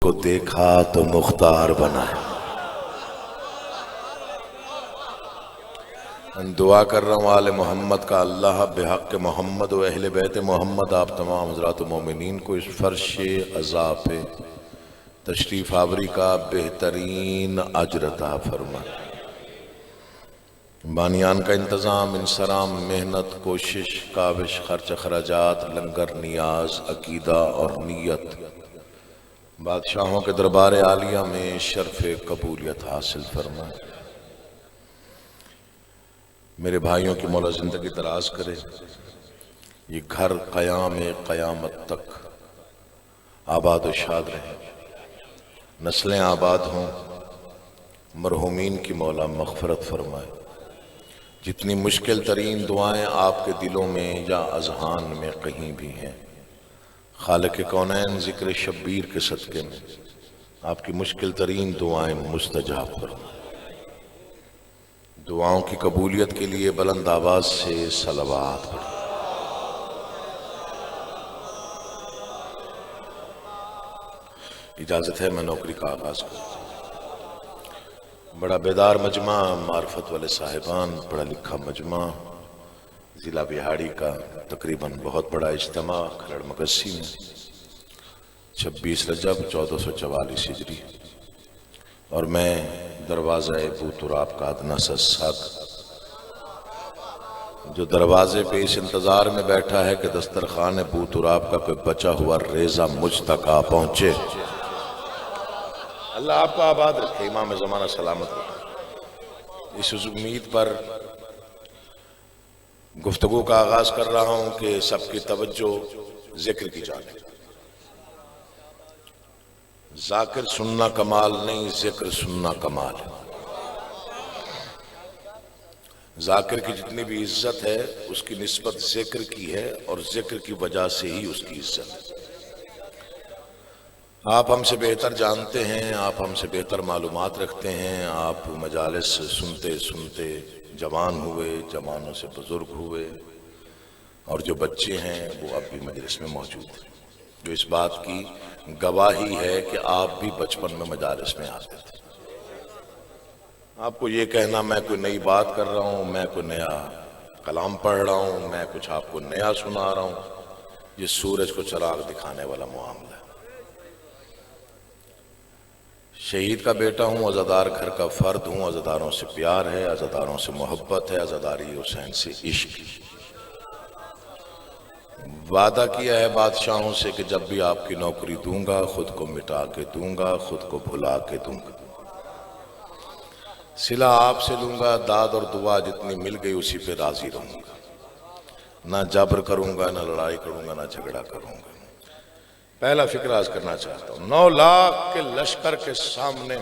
को देखा तो मुख्तार बना है। दुआ कर रहा हूँ आले मोहम्मद का अल्लाह बेहक़ मोहम्मद व अहले बैत मोहम्मद आप तमाम हज़रात मोमिनीन को इस फ़र्श अज़ा पे तशरीफ़ आवरी का बेहतरीन अजर अता फरमाए। बानियान का इंतज़ाम, इंसराम, मेहनत, कोशिश, काविश, खर्च खराजात, लंगर, नियाज, अकीदा और नीयत बादशाहों के दरबार आलिया में शर्फ़ कबूलियत हासिल फरमाए। मेरे भाइयों की मौला ज़िंदगी दराज करे, ये घर क़यामत तक आबाद व शाद रहे, नस्लें आबाद हों, मरहूमीन की मौला मग़फ़िरत फरमाए। जितनी मुश्किल तरीन दुआएँ आपके दिलों में या अज़हान में कहीं भी हैं, खालिक़ कौनैन ज़िक्र शब्बीर के सदक़े में आपकी मुश्किल तरीन दुआएँ मुस्तजाब फरमाए। दुआओं की कबूलियत के लिए बुलंद आवाज़ से सलवात पढ़ें। इजाज़त है मैं नौकरी का आगाज़ करूँ। बड़ा बेदार मजमा, मार्फत वाले साहिबान, पढ़ा लिखा मजमा, ज़िला बिहाड़ी का तकरीबन बहुत बड़ा इज्तिमा खलड़ मगस्सी में 26 रजब 1444 हिजरी, और मैं दरवाज़ा बू तुराब का अदना सग जो दरवाजे पे इस इंतज़ार में बैठा है कि दस्तरखान बू तुराब का कोई बचा हुआ रेज़ा मुझ तक आ पहुँचे। अल्लाह आपको आबाद रखे, इमाम ज़माना सलामत रखे। इस उम्मीद पर गुफ्तगू का आगाज़ कर रहा हूँ कि सबकी तवज्जो जिक्र की जाए। जाकिर सुनना कमाल नहीं, जिक्र सुनना कमाल है। जाकिर की जितनी भी इज्जत है उसकी निस्बत जिक्र की है, और जिक्र की वजह से ही उसकी इज्जत है। आप हमसे बेहतर जानते हैं, आप हमसे बेहतर मालूमात रखते हैं। आप मजालिस सुनते सुनते जवान हुए, जवानों से बुजुर्ग हुए, और जो बच्चे हैं वो अब भी मजलिस में मौजूद हैं, जो इस बात की गवाही है कि आप भी बचपन में मजालिस में आते थे। आपको ये कहना मैं कोई नई बात कर रहा हूँ, मैं कोई नया कलाम पढ़ रहा हूँ, मैं कुछ आपको नया सुना रहा हूँ, ये सूरज को चिराग दिखाने वाला मामला है। शहीद का बेटा हूँ, अज़ादार घर का फ़र्द हूँ, अज़ादारों से प्यार है, अज़ादारों से मोहब्बत है, अज़ादारी हुसैन से इश्क। वादा किया है बादशाहों से कि जब भी आपकी नौकरी दूंगा खुद को मिटा के दूंगा, खुद को भुला के दूंगा। सिला आपसे लूंगा, दाद और दुआ जितनी मिल गई उसी पे राजी रहूंगा। ना जबर करूंगा, ना लड़ाई करूंगा, ना झगड़ा करूंगा। पहला फिक्र आज करना चाहता हूं। 9 लाख के लश्कर के सामने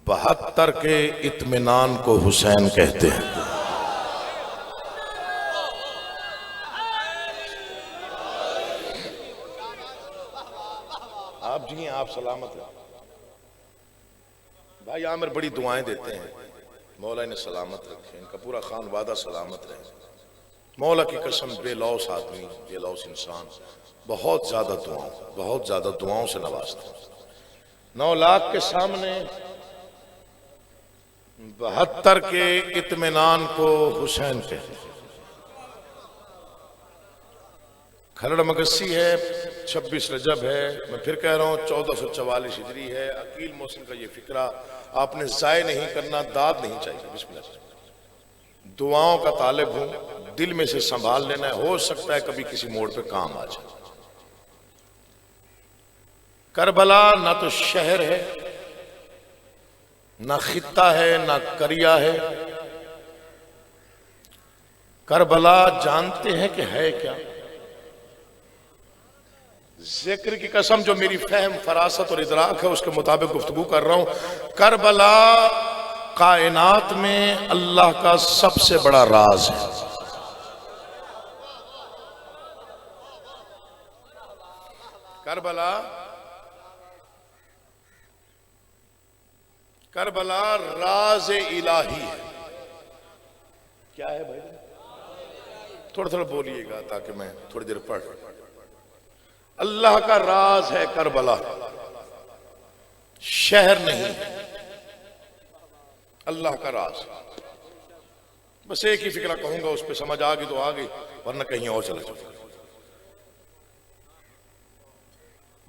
72 के इत्मीनान को हुसैन कहते हैं। आप जी आप सलामत हैं। भाई आमिर बड़ी दुआएं देते हैं, मौला इन्हें सलामत रखे, इनका पूरा खानवादा सलामत रहे। मौला की कसम बेलौस आदमी, बेलौस इंसान, बहुत ज्यादा दुआओं से नवाजता। 9 लाख के सामने 72 के इत्मीनान को हुसैन कहते हैं। खलड़ मगस्सी है, 26 रजब है, मैं फिर कह रहा हूँ 1444 हिजरी है। अकील मोहसिन का ये फिक्रा आपने ज़ाय नहीं करना, दाद नहीं चाहिए। बिस्मिल्लाह। दुआओं का तालिब हूँ, दिल में से संभाल लेना है, हो सकता है कभी किसी मोड़ पे काम आ जाए। करबला ना तो शहर है, ना खित्ता है, ना करिया है। करबला जानते हैं कि है क्या? जिक्र की कसम, जो मेरी फहम, फरासत और इदराक है उसके मुताबिक गुफ्तगू कर रहा हूं। करबला कायनात में अल्लाह का सबसे बड़ा राज है। करबला राज इलाही है। क्या है भाई? थोड़ा थोड़ा बोलिएगा ताकि मैं थोड़ी देर पढ़। अल्लाह का राज है करबला, शहर नहीं, अल्लाह का राज। बस एक ही फिक्रा कहूंगा, उस पर समझ आ गई तो आ गई, वरना कहीं और चले जाओ।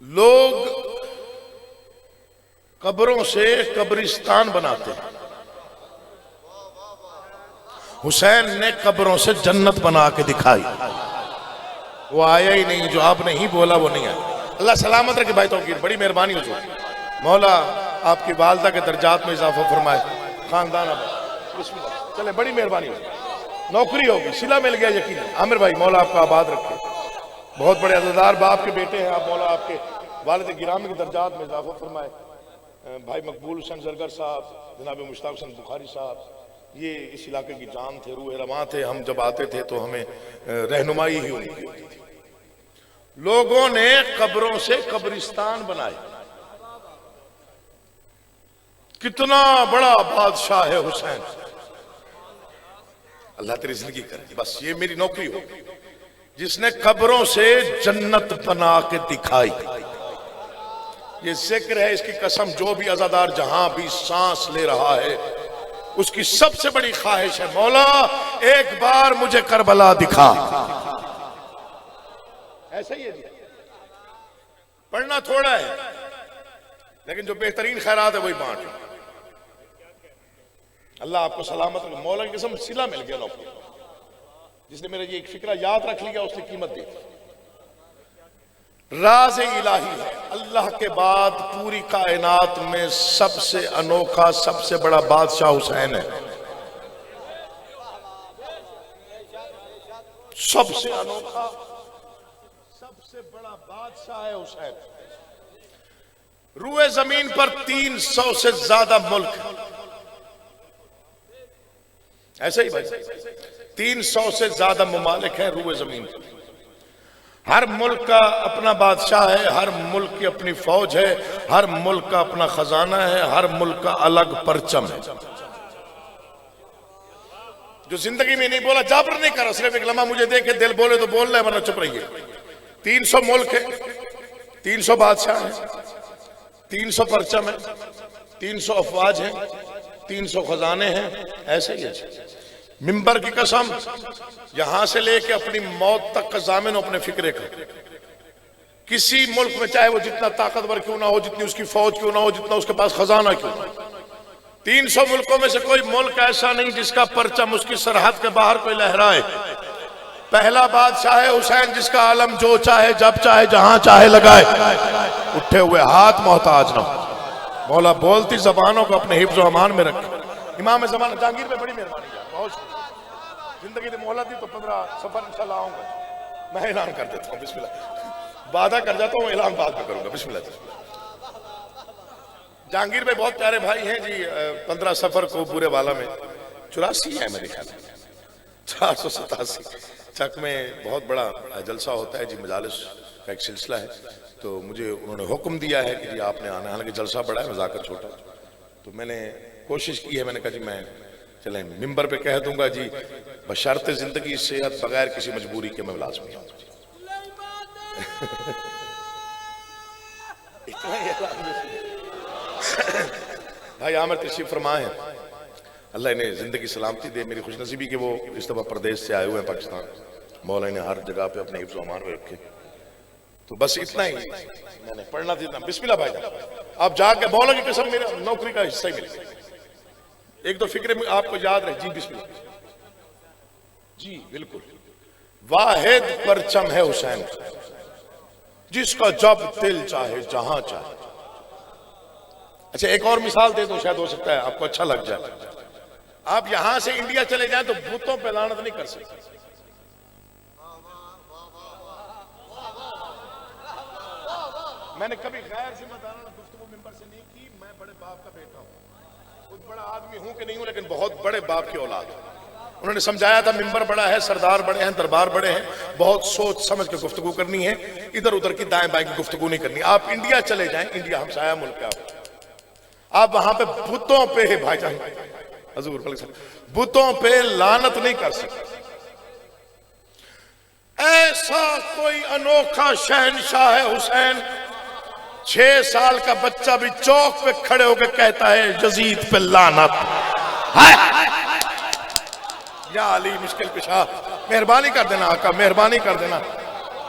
लोग कब्रों से कब्रिस्तान बनाते हैं, हुसैन ने कब्रों से जन्नत बना के दिखाई। वो आया ही नहीं, जो आपने ही बोला वो नहीं आया। अल्लाह सलामत रखे भाई तौकीर, बड़ी मेहरबानी हो जो मौला आपकी वालदा के दर्जात में इजाफा फरमाए, खानदान चले, बड़ी मेहरबानी हो, नौकरी होगी, सिला मिल गया यकीन। आमिर भाई मौला आपका आबाद रखे, बहुत बड़े अज़ादार बाप के बेटे हैं आप, मौला आपके वालिद गिरामी के दर्जात में इजाफा फरमाए। भाई मकबूल हुसैन जरगर साहब, जनाब मुश्ताक हुसैन बुखारी साहब, ये इस इलाके की जान थे, रूह रवां थे। हम जब आते थे तो हमें रहनुमाई ही उनकी होती थी। लोगों ने कब्रों से कब्रिस्तान बनाए। कितना बड़ा बादशाह है हुसैन, अल्लाह तेरी जिंदगी करे, बस ये मेरी नौकरी हो, जिसने कब्रों से जन्नत बना के दिखाई। ये जिक्र है, इसकी कसम, जो भी अज़ादार जहां भी सांस ले रहा है उसकी सबसे बड़ी ख्वाहिश है, मौला एक बार मुझे करबला दिखा। ऐसा ही है जी, पढ़ना थोड़ा है लेकिन जो बेहतरीन खैरात है वही बांट। अल्लाह आपको सलामत रखे, मौला की कसम सिला मिल गया नौकरी। जिसने मेरा ये एक फिक्रा याद रख लिया उसने कीमत दी। राज इलाही है, अल्लाह के बाद पूरी कायनात में सबसे अनोखा, सबसे बड़ा बादशाह हुसैन है। सबसे अनोखा, सबसे बड़ा बादशाह है हुसैन। रूए जमीन पर 300 से ज्यादा मुल्क, ऐसे ही भाई 300 से ज्यादा ममालिक हैं रूए जमीन पर। हर मुल्क का अपना बादशाह है, हर मुल्क की अपनी फौज है, हर मुल्क का अपना खजाना है, हर मुल्क का अलग परचम है। जो जिंदगी में नहीं बोला, जाबर नहीं करा, सिर्फ एक लम्हा मुझे देखे दिल बोले तो बोल रहे, वरना चुप रहिए। 300 मुल्क है, 300 बादशाह है, 300 परचम है, 300 अफवाज है, 300 खजाने हैं। ऐसे ही है। मिंबर की कसम, यहां से लेके अपनी मौत तक का जामिन अपने फिक्रे का। किसी मुल्क में चाहे वो जितना ताकतवर क्यों ना हो, जितनी उसकी फौज क्यों ना हो, जितना उसके पास खजाना क्यों ना हो, 300 मुल्कों में से कोई मुल्क ऐसा नहीं जिसका परचम उसकी सरहद के बाहर कोई लहराए। पहला बादशाह है हुसैन, जिसका आलम जो चाहे जब चाहे जहां चाहे लगाए, उठे हुए हाथ मोहताज ना हो। मौला बोलती जबानों को अपने हिफ्ज़ व अमान में रखे। इमाम ज़माना जहांगीर में बड़ी मेहरबानी, बहुत जिंदगी ने मोहलत दी तो 15 सफर इंशाल्लाह आऊंगा। मैं ऐलान कर देता हूँ, बिस्मिल्लाह, वादा कर जाता हूँ, ऐलान बाद में करूंगा, बिस्मिल्लाह। जहांगीर में बहुत प्यारे भाई हैं जी, 15 सफर को पूरे वाला में 84 है मेरे ख्याल में, 487 चक में बहुत बड़ा जलसा होता है जी, मजालिस का एक सिलसिला है। तो मुझे उन्होंने हुक्म दिया है कि जी आपने आना है, हालांकि जलसा बड़ा है, मजाकर छोटा। तो मैंने कोशिश की है, मैंने कहा जी मैं चलें मिंबर पे कह दूंगा जी, बशर्ते जिंदगी सेहत, बगैर किसी मजबूरी के मैं लाज़मी आऊं। भाई आमिर तशरीफ फरमाए हैं, अल्लाह इन्हें जिंदगी सलामती दे। मेरी खुशनसीबी कि वो इस दफा प्रदेश से आए हुए हैं पाकिस्तान, मौला ने हर जगह पे अपने हिफ्ज़ व अमान में रखे। तो बस इतना ही मैंने पढ़ना था। बिस्मिल्लाह भाई, आप जाके मौला की कसम मेरे नौकरी का हिस्सा ही मिल गया। एक दो फिक्रे में आपको याद रहे जी, बिस्मिल्लाह जी, बिल्कुल वाहिद परचम है हुसैन, जिसका जब दिल चाहे जहां चाहे। अच्छा एक और मिसाल दे दो, शायद हो सकता है आपको अच्छा लग जाए। आप यहां से इंडिया चले जाएं तो बुतों पे लानत नहीं कर सकते। मैंने कभी गैर जिम्मेदाराना गुफ्तगू मिंबर से नहीं की। मैं बड़े बाप का बेटा हूं, कुछ बड़ा आदमी हूं कि नहीं हूं, लेकिन बहुत बड़े बाप की औलाद हूं। उन्होंने समझाया था मिंबर बड़ा है, सरदार बड़े हैं, दरबार बड़े हैं, बहुत सोच समझ के गुफ्तगू करनी है, इधर उधर की दाएं बाएं की गुफ्तगू नहीं करनी। आप इंडिया चले जाएं, इंडिया हमसाया मुल्क है, आप वहां पे बुतों पे है भाईजान, हजूर बुतों पे लानत नहीं कर सकते। ऐसा कोई अनोखा शहंशाह है हुसैन, 6 साल का बच्चा भी चौक पे खड़े होकर कहता है यजीद पे लानत। या अली मुश्किल कुशा, मेहरबानी कर देना आका, मेहरबानी कर देना।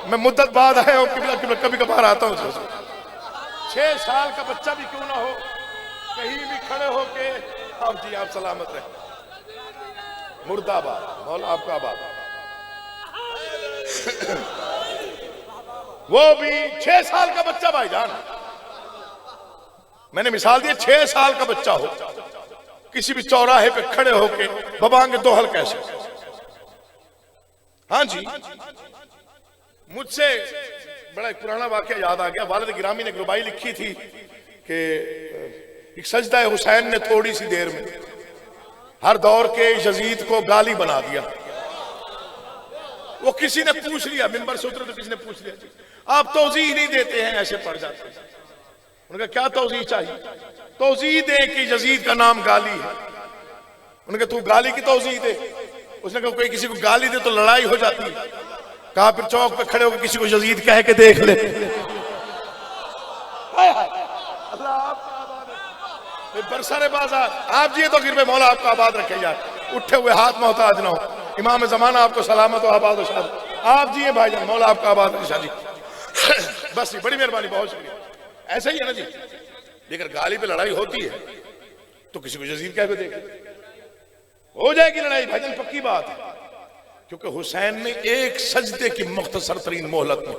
मैं मुद्दत बाद आया हूँ, कभी कभार आता हूँ। 6 साल का बच्चा भी क्यों ना हो, कहीं भी खड़े होके आप जी आप सलामत रहे। मुर्दाबाद, मौला आपका आबाद। वो भी 6 साल का बच्चा भाईजान, मैंने मिसाल दी, 6 साल का बच्चा हो किसी भी चौराहे पे खड़े होके बबांगे दोहल कैसे। हाँ जी, मुझसे बड़ा एक पुराना वाकया याद आ गया। वालिद गिरामी ने रुबाई लिखी थी कि एक सजदा हुसैन ने थोड़ी सी देर में हर दौर के यजीद को गाली बना दिया। वो किसी ने पूछ लिया, मिंबर से उतरे तो किसी ने पूछ लिया, आप तौजीह नहीं देते हैं, ऐसे पढ़ जाते हैं। उनका क्या तौजीह चाहिए? तौजीह दे कि यजीद का नाम गाली है। उनका तू गाली की तौजीह दे। उसने कहा कोई किसी को गाली दे तो लड़ाई हो जाती है। कहा फिर चौक पे खड़े होकर किसी को यजीद कह के देख ले। अल्लाह आपका आबाद है। बरसारे बाजार आप जी तो गिर पे मौला आपका आबाद रखे यार, उठे हुए हाथ मोहताज ना हो। इमाम जमाना आपको सलामत हो, आबाद हो शाद। आप जी भाईजान, मौला आपका आबाद रखे शाह जी। बस बड़ी मेहरबानी, बहुत शुक्रिया। ऐसा ही है ना जी, लेकर गाली पे लड़ाई होती है तो किसी को यजीद कह के देख हो जाएगी लड़ाई भाईजान, पक्की बात है। क्योंकि हुसैन ने एक सजदे की मुख्तसर तरीन मोहलत में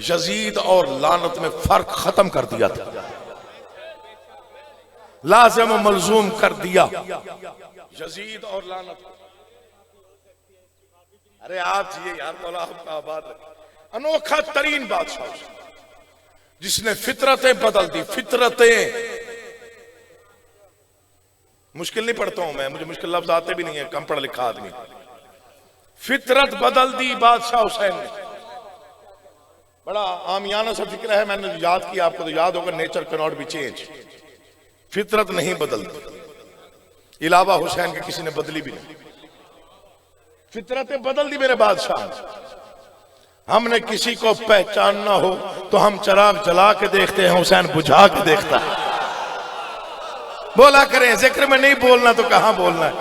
यजीद और लानत में फर्क खत्म कर दिया था, लाज़िम और मलजूम कर दिया यजीद और लानत। अरे आप जी यार, मौला आपका आबाद रखे। अनोखा तरीन बादशाह जिसने फितरतें बदल दी। फितरतें मुश्किल नहीं पढ़ता हूं मैं, मुझे मुश्किल लफ्ज आते भी नहीं है, कम पढ़ा लिखा आदमी। फितरत बदल दी बादशाह हुसैन ने। बड़ा आमियाना सा फिक्र है, मैंने याद किया, आपको तो याद होगा, nature can not be change. फितरत नहीं बदलती, इलावा हुसैन के किसी ने बदली भी नहीं। फितरतें बदल दी मेरे बादशाह। हमने किसी को पहचानना हो तो हम चिराग जला के देखते हैं, हुसैन बुझा के देखता है। बोला करें, जिक्र में नहीं बोलना तो कहां बोलना है।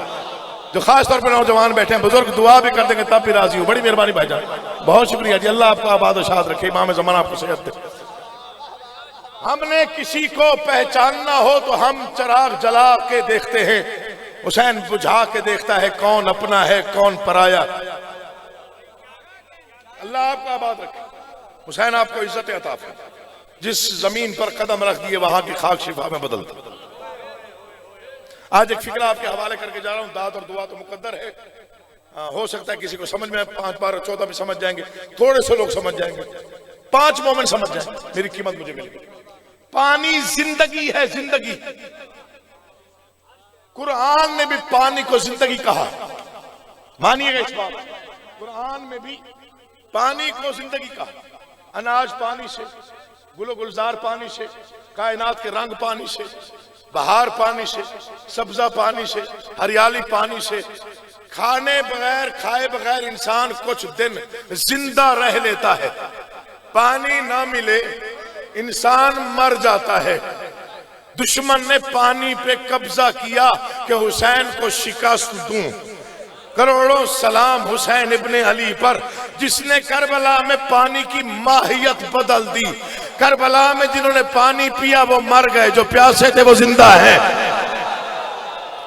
जो खास तौर पर नौजवान बैठे हैं, बुजुर्ग दुआ भी कर देंगे तब भी राजी हो। बड़ी मेहरबानी भाईजान, बहुत शुक्रिया जी। अल्लाह आपको आबाद और शाद रखे, इमाम ज़माना आपको सेहत दे। हमने किसी को पहचानना हो तो हम चिराग जला के देखते हैं, हुसैन बुझा के देखता है कौन अपना है कौन पराया। अल्लाह आपका आबाद रखे। हुसैन आपको इज्जत अता फरमाए। जिस जमीन पर कदम रख दिए वहां की खाक शिफा में बदलती। आज एक फिक्र आपके हवाले करके जा रहा हूं। दाद और दुआ तो मुकद्दर है, हो सकता है किसी को समझ में 5 बार 14 भी समझ जाएंगे, थोड़े से लोग समझ जाएंगे, 5 मोमेंट समझ जाएंगे, मेरी कीमत मुझे मिलेगी। पानी जिंदगी है, जिंदगी। कुरान ने भी पानी को जिंदगी कहा, मानिएगा इस बात। कुरान में भी पानी को जिंदगी कहा। अनाज पानी से, गुलो गुलजार पानी से, कायनात के रंग पानी से, बहार पानी से, सब्जा पानी से, हरियाली पानी से। खाने बगैर, खाए बगैर इंसान कुछ दिन जिंदा रह लेता है। पानी ना मिले इंसान मर जाता है। दुश्मन ने पानी पे कब्जा किया कि हुसैन को शिकस्त दूं। करोड़ों सलाम हुसैन इब्ने अली पर, जिसने करबला में पानी की माहियत बदल दी। करबला में जिन्होंने पानी पिया वो मर गए, जो प्यासे थे वो जिंदा हैं।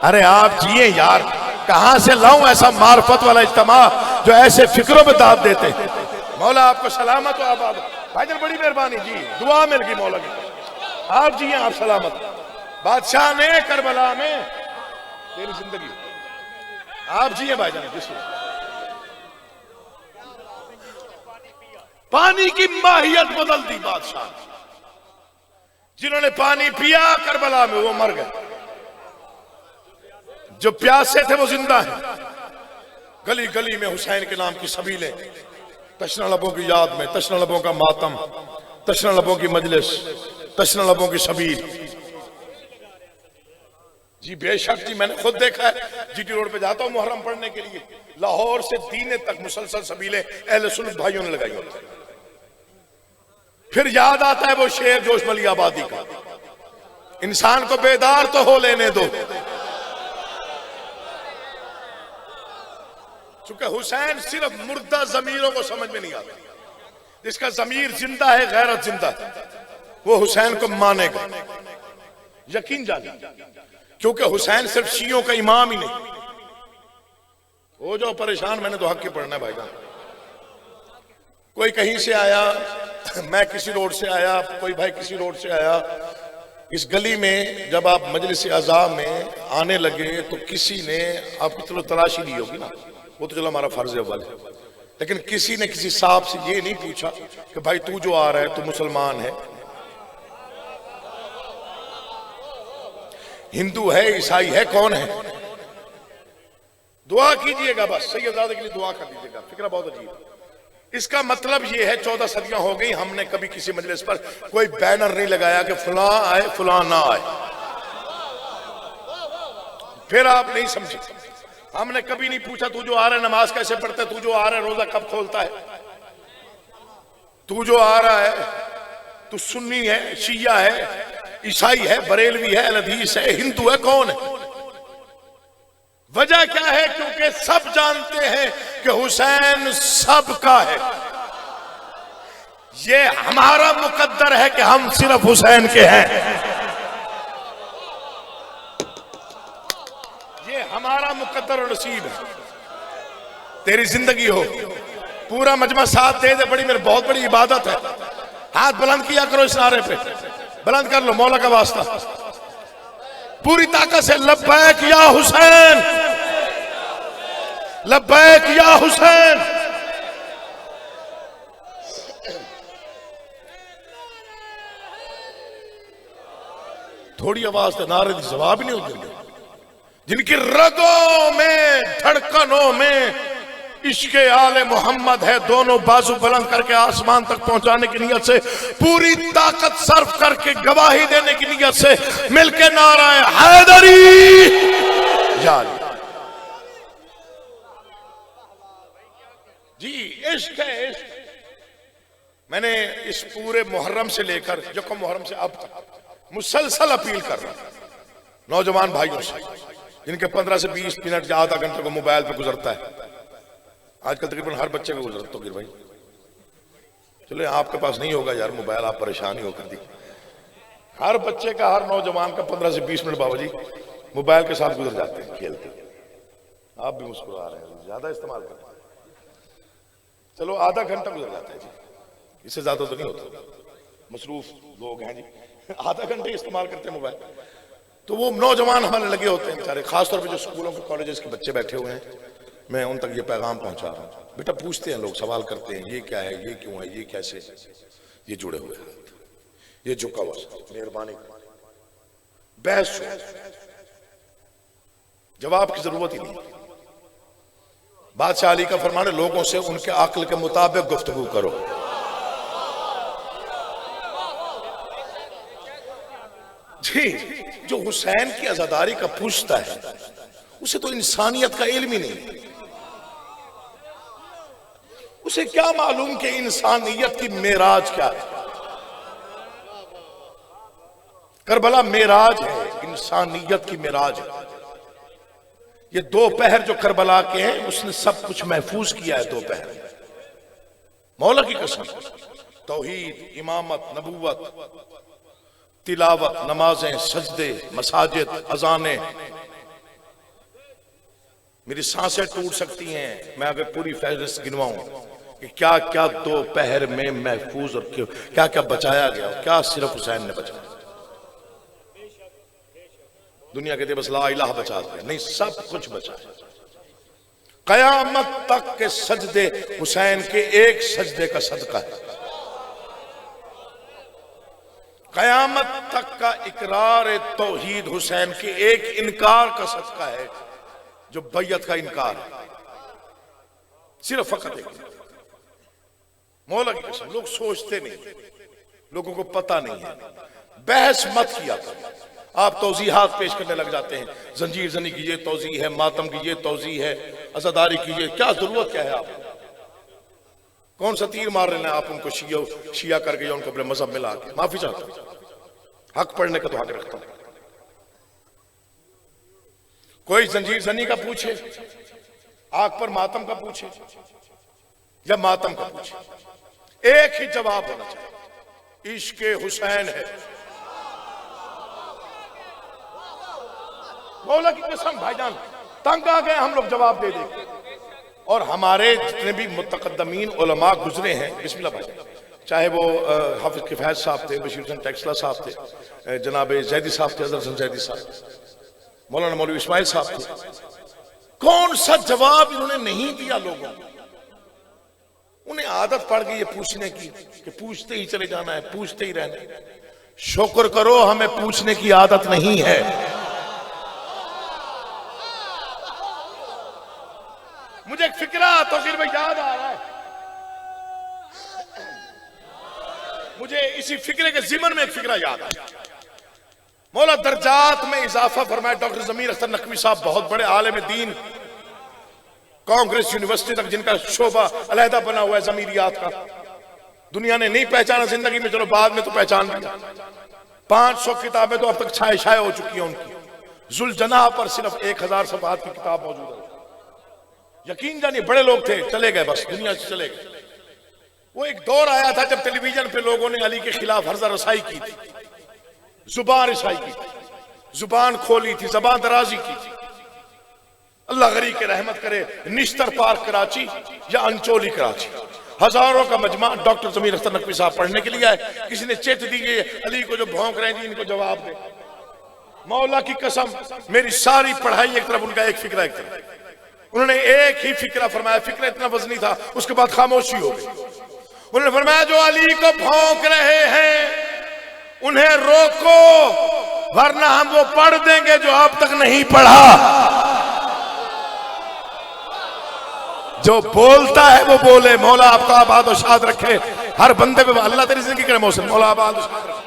अरे आप जिए यार, कहां से लाऊं ऐसा मार्फत वाला इज्तिमा जो ऐसे फिक्रों में दाद देते। मौला आपको सलामत हो, आबाद हो। भाईजान बड़ी मेहरबानी जी, दुआ मिल गई मौला की। आप जिए, आप सलामत। बादशाह ने करबला में तेरी जिंदगी, आप जिए भाईजान। पानी की माहियत बदल दी बादशाह। जिन्होंने पानी पिया करबला में वो मर गए, जो प्यासे थे वो जिंदा हैं। गली गली में हुसैन के नाम की सबीलें, तशना लबों की याद में, तशना लबों का मातम, तशना लबों की मजलिस, तशना लबों की सबील। जी बेशक जी, मैंने खुद देखा है। जीटी रोड पे जाता हूँ मुहर्रम पढ़ने के लिए, लाहौर से दीने तक मुसलसल सबीले अहले सुन्नत भाइयों ने लगाई होती है। फिर याद आता है वो शेर जोशमली आबादी का, इंसान को बेदार तो हो लेने दो। चूंकि हुसैन सिर्फ मुर्दा जमीरों को समझ में नहीं आता, जिसका जमीर जिंदा है, गैरत जिंदा है, वो हुसैन को मानेगा, यकीन जाने। क्योंकि हुसैन सिर्फ शियों का इमाम ही नहीं। वो जो परेशान, मैंने तो हक के पढ़ना है भाईजान। कोई कहीं से आया, मैं किसी रोड से आया, कोई भाई किसी रोड से आया। इस गली में जब आप मजलिस अज़ा में आने लगे तो किसी ने आपकी चलो तलाशी ली होगी ना, वो तो चलो हमारा फर्ज है अव्वल, लेकिन किसी ने किसी साहब से ये नहीं पूछा कि भाई तू जो आ रहा है तू मुसलमान है, हिंदू है, ईसाई है, कौन है? दुआ कीजिएगा बस, सैयदजादे के लिए दुआ कर दीजिएगा। फिक्रा बहुत अजीब है। इसका मतलब ये है 14 सदियां हो गई, हमने कभी किसी मजलिस पर कोई बैनर नहीं लगाया कि फलां आए फलां ना आए। फिर आप नहीं समझे, हमने कभी नहीं पूछा तू जो आ रहा है नमाज कैसे पढ़ता है, तू जो आ रहा है रोजा कब खोलता है, तू जो आ रहा है तू सुन्नी है, शिया है, ईसाई है, बरेलवी है, हदीस है, हिंदू है, कौन है? वजह क्या है? क्योंकि सब जानते हैं कि हुसैन सबका है। ये हमारा मुकद्दर है कि हम सिर्फ हुसैन के हैं। ये हमारा मुकद्दर और नसीब है। तेरी जिंदगी हो, पूरा मजमा साथ दे दे, बड़ी मेरी बहुत बड़ी इबादत है। हाथ बुलंद किया करो इस नारे पे, बुलंद कर लो मौला का वास्ता, पूरी ताकत से लब्बैक या हुसैन, लब्बैक या हुसैन। थोड़ी आवाज तो नारे की जवाब ही नहीं होती, जिनकी रगों में धड़कनों में इश्क आले मोहम्मद है, दोनों बाजू बुलंद करके आसमान तक पहुंचाने की नियत से, पूरी ताकत सर्व करके गवाही देने की नियत से मिलके नाराए हैदरी या जी। इश्क है इश्क। मैंने इस पूरे मुहर्रम से लेकर यकम मुहर्रम से अब तक मुसलसल अपील कर रहा हूं नौजवान भाइयों से, जिनके 15 से 20 मिनट या आधा घंटे को मोबाइल पे गुजरता है। आजकल तकरीबन हर बच्चे को गुजरता हो भाई, चलो आपके पास नहीं होगा यार मोबाइल, आप परेशान ही होकर दी। हर बच्चे का, हर नौजवान का 15 से 20 मिनट बाबा जी मोबाइल के साथ गुजर जाते हैं खेलते। आप भी मुस्कुरा रहे हैं, ज्यादा इस्तेमाल करते हैं। चलो आधा घंटा गुजर जाता है जी, इससे ज्यादा तो नहीं होता, मसरूफ लोग हैं जी, आधा घंटे इस्तेमाल करते हैं मोबाइल। तो वो नौजवान हमारे लगे होते हैं बेचारे, खासतौर पर जो स्कूलों के कॉलेजेस के बच्चे बैठे हुए हैं, मैं उन तक ये पैगाम पहुंचा रहा हूं। बेटा पूछते हैं लोग, सवाल करते हैं, ये क्या है, ये क्यों है, ये कैसे, ये जुड़े हुए हैं, ये झुका हुआ, मेहरबानी बहस जवाब की जरूरत ही नहीं। बादशाह अली का फरमान है, लोगों से उनके अक्ल के मुताबिक गुफ्तगू करो। जी, जो हुसैन की आजादारी का पूछता है उसे तो इंसानियत का इल्म ही नहीं, उसे क्या मालूम कि इंसानियत की मेराज क्या है। करबला मेराज है, इंसानियत की मेराज है। ये 2 पहर जो करबला के हैं, उसने सब कुछ महफूज किया है। 2 पहर मौला की कसम, तौहीद, इमामत, नबूवत, तिलावत, नमाजें, सजदे, मसाजिद, अजाने। मेरी सांसें टूट सकती हैं मैं अगर पूरी फहरिस्त गिनवाऊं कि क्या क्या 2 पहर में महफूज और क्या क्या बचाया गया, क्या सिर्फ हुसैन ने बचाया। दुनिया कहते बस ला इलाहा बचा दिया, नहीं, सब कुछ बचाया। कयामत तक के सजदे हुसैन के एक सजदे का सदका है। कयामत तक का इकरार तौहीद हुसैन के एक इनकार का सदका है, जो बैयत का इनकार है। सिर्फ फकत एक मौला की कसम, लोग सोचते नहीं, लोगों को पता नहीं है। बहस मत किया करो, आप तौजीहात पेश करने लग जाते हैं, जंजीर जनी की ये तौजी है, मातम की ये तौजी है, अज़ादारी की ये, क्या जरूरत क्या है आप? कौन सा तीर मार रहे हैं आप उनको शिया करके या उनको अपने मजहब में ला के? माफी चाहता हूं, हक पढ़ने का तो हक रखता हूं। कोई जंजीर जनी का पूछे, आग पर मातम का पूछे या मातम का पूछे, एक ही जवाब होना चाहिए, इश्क हुसैन है। मौला की कसम भाईजान, तंग आ गए हम लोग जवाब दे देंगे। और हमारे जितने भी मुतकद्दमीन उलमा गुजरे हैं, बिस्मिल्लाह भाईजान, चाहे वो हाफिज किफायत साहब थे, बशीर हुसैन टैक्सला साहब थे, जनाब जैदी साहब थे, अजहर हसन जैदी साहब, मौलाना मौलवी इस्माइल साहब थे, कौन सा जवाब इन्होंने नहीं दिया लोगों को? उन्हें आदत पड़ गई है पूछने की कि पूछते ही चले जाना है, पूछते ही रहना है। शुक्र करो हमें पूछने की आदत नहीं है। मुझे एक फिक्रा तौकीर में याद आ रहा है, मुझे इसी फिक्रे के जिमन में एक फिक्रा याद आया। मौला दर्जात में इजाफा फरमाया। डॉक्टर जमीर अख्तर नकवी साहब बहुत बड़े आलिम दीन, कांग्रेस यूनिवर्सिटी तक जिनका शोबा अलहदा बना हुआ है जमीरियात का, दुनिया ने नहीं पहचाना जिंदगी में, चलो बाद में तो पहचान लिया। 500 किताबें तो अब तक छाए छाए हो चुकी हैं उनकी। जुलजना पर सिर्फ 1000 सफ़हात की किताब मौजूद है। यकीन जानिए बड़े लोग थे, चले गए, बस दुनिया से चले गए। वो एक दौर आया था जब टेलीविजन पे लोगों ने अली के खिलाफ हर्जा रसाई की थी, जुबान रिसाई की थी, जुबान खोली थी, जबान दराजी की थी। अल्लाह गरीब के रहमत करे, निश्तर पार्क कराची या अंचोली कराची, हजारों का मजमा डॉक्टर जमीर अख्तर नकवी साहब पढ़ने के लिए आए। किसी ने चिट दी कि अली को जो भौंक रहे हैं जी, इनको जवाब दे। मौला की कसम, मेरी सारी पढ़ाई एक तरफ, उनका एक फिक्रा एक तरफ। उन्होंने एक ही फिक्रा फरमाया, फिक्रा इतना वजनी था, उसके बाद खामोशी हो गई। उन्होंने फरमाया जो अली को भौंक रहे हैं उन्हें रोको, वरना हम वो पढ़ देंगे जो अब तक नहीं पढ़ा। जो बोलता है वो बोले। मौला आपका आबाद और शाद रखे, हर बंदे पे अल्लाह तेरी जिंदगी करे मौसम, मौला आबाद और शाद रखे।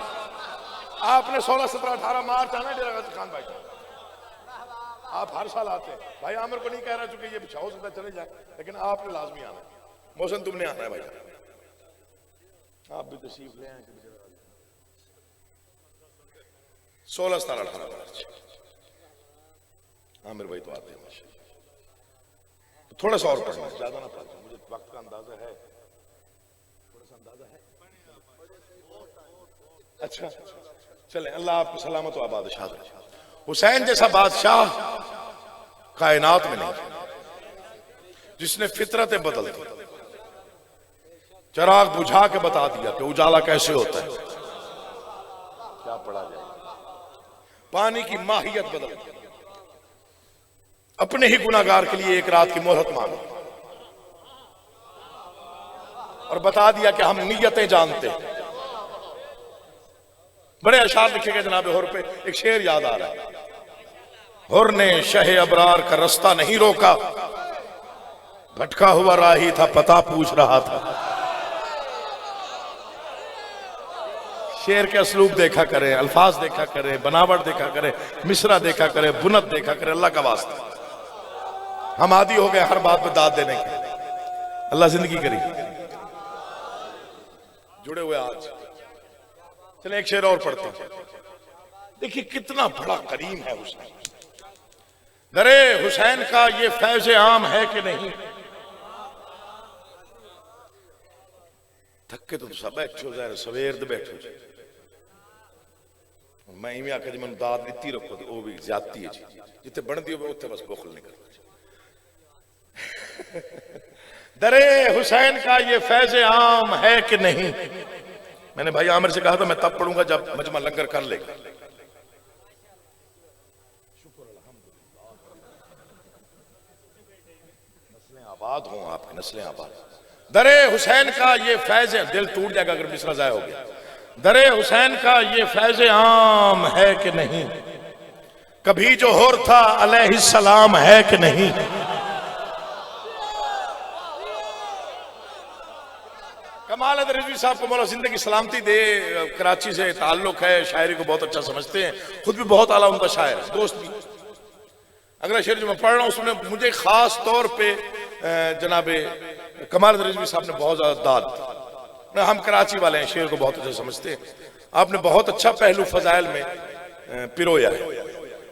आपने 16, 17, 18 मार्च आना डेरा गाजी खान भाई, आप हर साल आते हैं। भाई आमिर को नहीं कह रहा चूंकि ये हो सकता चले जाए, लेकिन आपने लाजमी आना है। मौसम तुमने आना है भाई, आप भी तशरीफ ले आए। 16, 17, 18 मार्च आमिर भाई तो आते हैं माशाल्लाह। थोड़ा सा और पढ़ना, ज्यादा ना पढ़ना, मुझे वक्त का अंदाजा है, थोड़ा सा अंदाजा है। अच्छा चले, अल्लाह आपको सलामत व आबाद शाद रखे। हुसैन जैसा बादशाह कायनात में नहीं, जिसने फितरतें बदल दी, चिराग बुझा के बता दिया कि उजाला कैसे होता है, क्या पढ़ा जाए। पानी की माहियत बदल दी, अपने ही गुनाहगार के लिए एक रात की मोहलत मांगी और बता दिया कि हम नियतें जानते हैं। बड़े अशार लिखे गए जनाब हुर पे। एक शेर याद आ रहा है, हुर ने शहे अबरार का रास्ता नहीं रोका, भटका हुआ राही था पता पूछ रहा था। शेर के असलूब देखा करें, अल्फाज देखा करें, बनावट देखा करें, मिसरा देखा करें, बुनत देखा करें। अल्लाह का वास्ता, हम आदी हो गए हर बात पे दाद देने के। अल्लाह जिंदगी करी जुड़े हुए आज। चले एक शेर और पढ़ते हैं, देखिए कितना बड़ा करीम है हुसैन। दरे हुसैन का ये फैज आम है कि नहीं। थके तो सब बैठो जरा सवेर दे बैठो जी, मैं इवें आखिया जी मैं दाद दी रखो तो भी ज्यादती है जी, जिथे बनती हो उत्थे बस बुखल नहीं करता। दरे हुसैन का ये फैज आम है कि नहीं। मैंने भाई आमिर से कहा था मैं तब पढ़ूंगा जब मजमा लंगर कर लेगा। नस्लें आबाद हों आपकी, नस्लें आबाद। दरे हुसैन का ये फैज, दिल टूट जाएगा अगर मिसरा जाया हो गया। दरे हुसैन का ये फैज आम है कि नहीं, कभी जो हुर था अलैहिस्सलाम है कि नहीं। कमाल है रिजवी साहब को मौला जिंदगी सलामती दे, कराची से ताल्लुक है, शायरी को बहुत अच्छा समझते हैं, खुद भी बहुत आला उनका शायर है, दोस्त भी। अगला शेर जो मैं पढ़ रहा हूँ उसमें मुझे खास तौर पे जनाबे कमाल रिजवी साहब ने बहुत ज्यादा दाद, हम कराची वाले हैं, शेर को बहुत अच्छा समझते हैं, आपने बहुत अच्छा पहलू फजाइल में पिरोया है,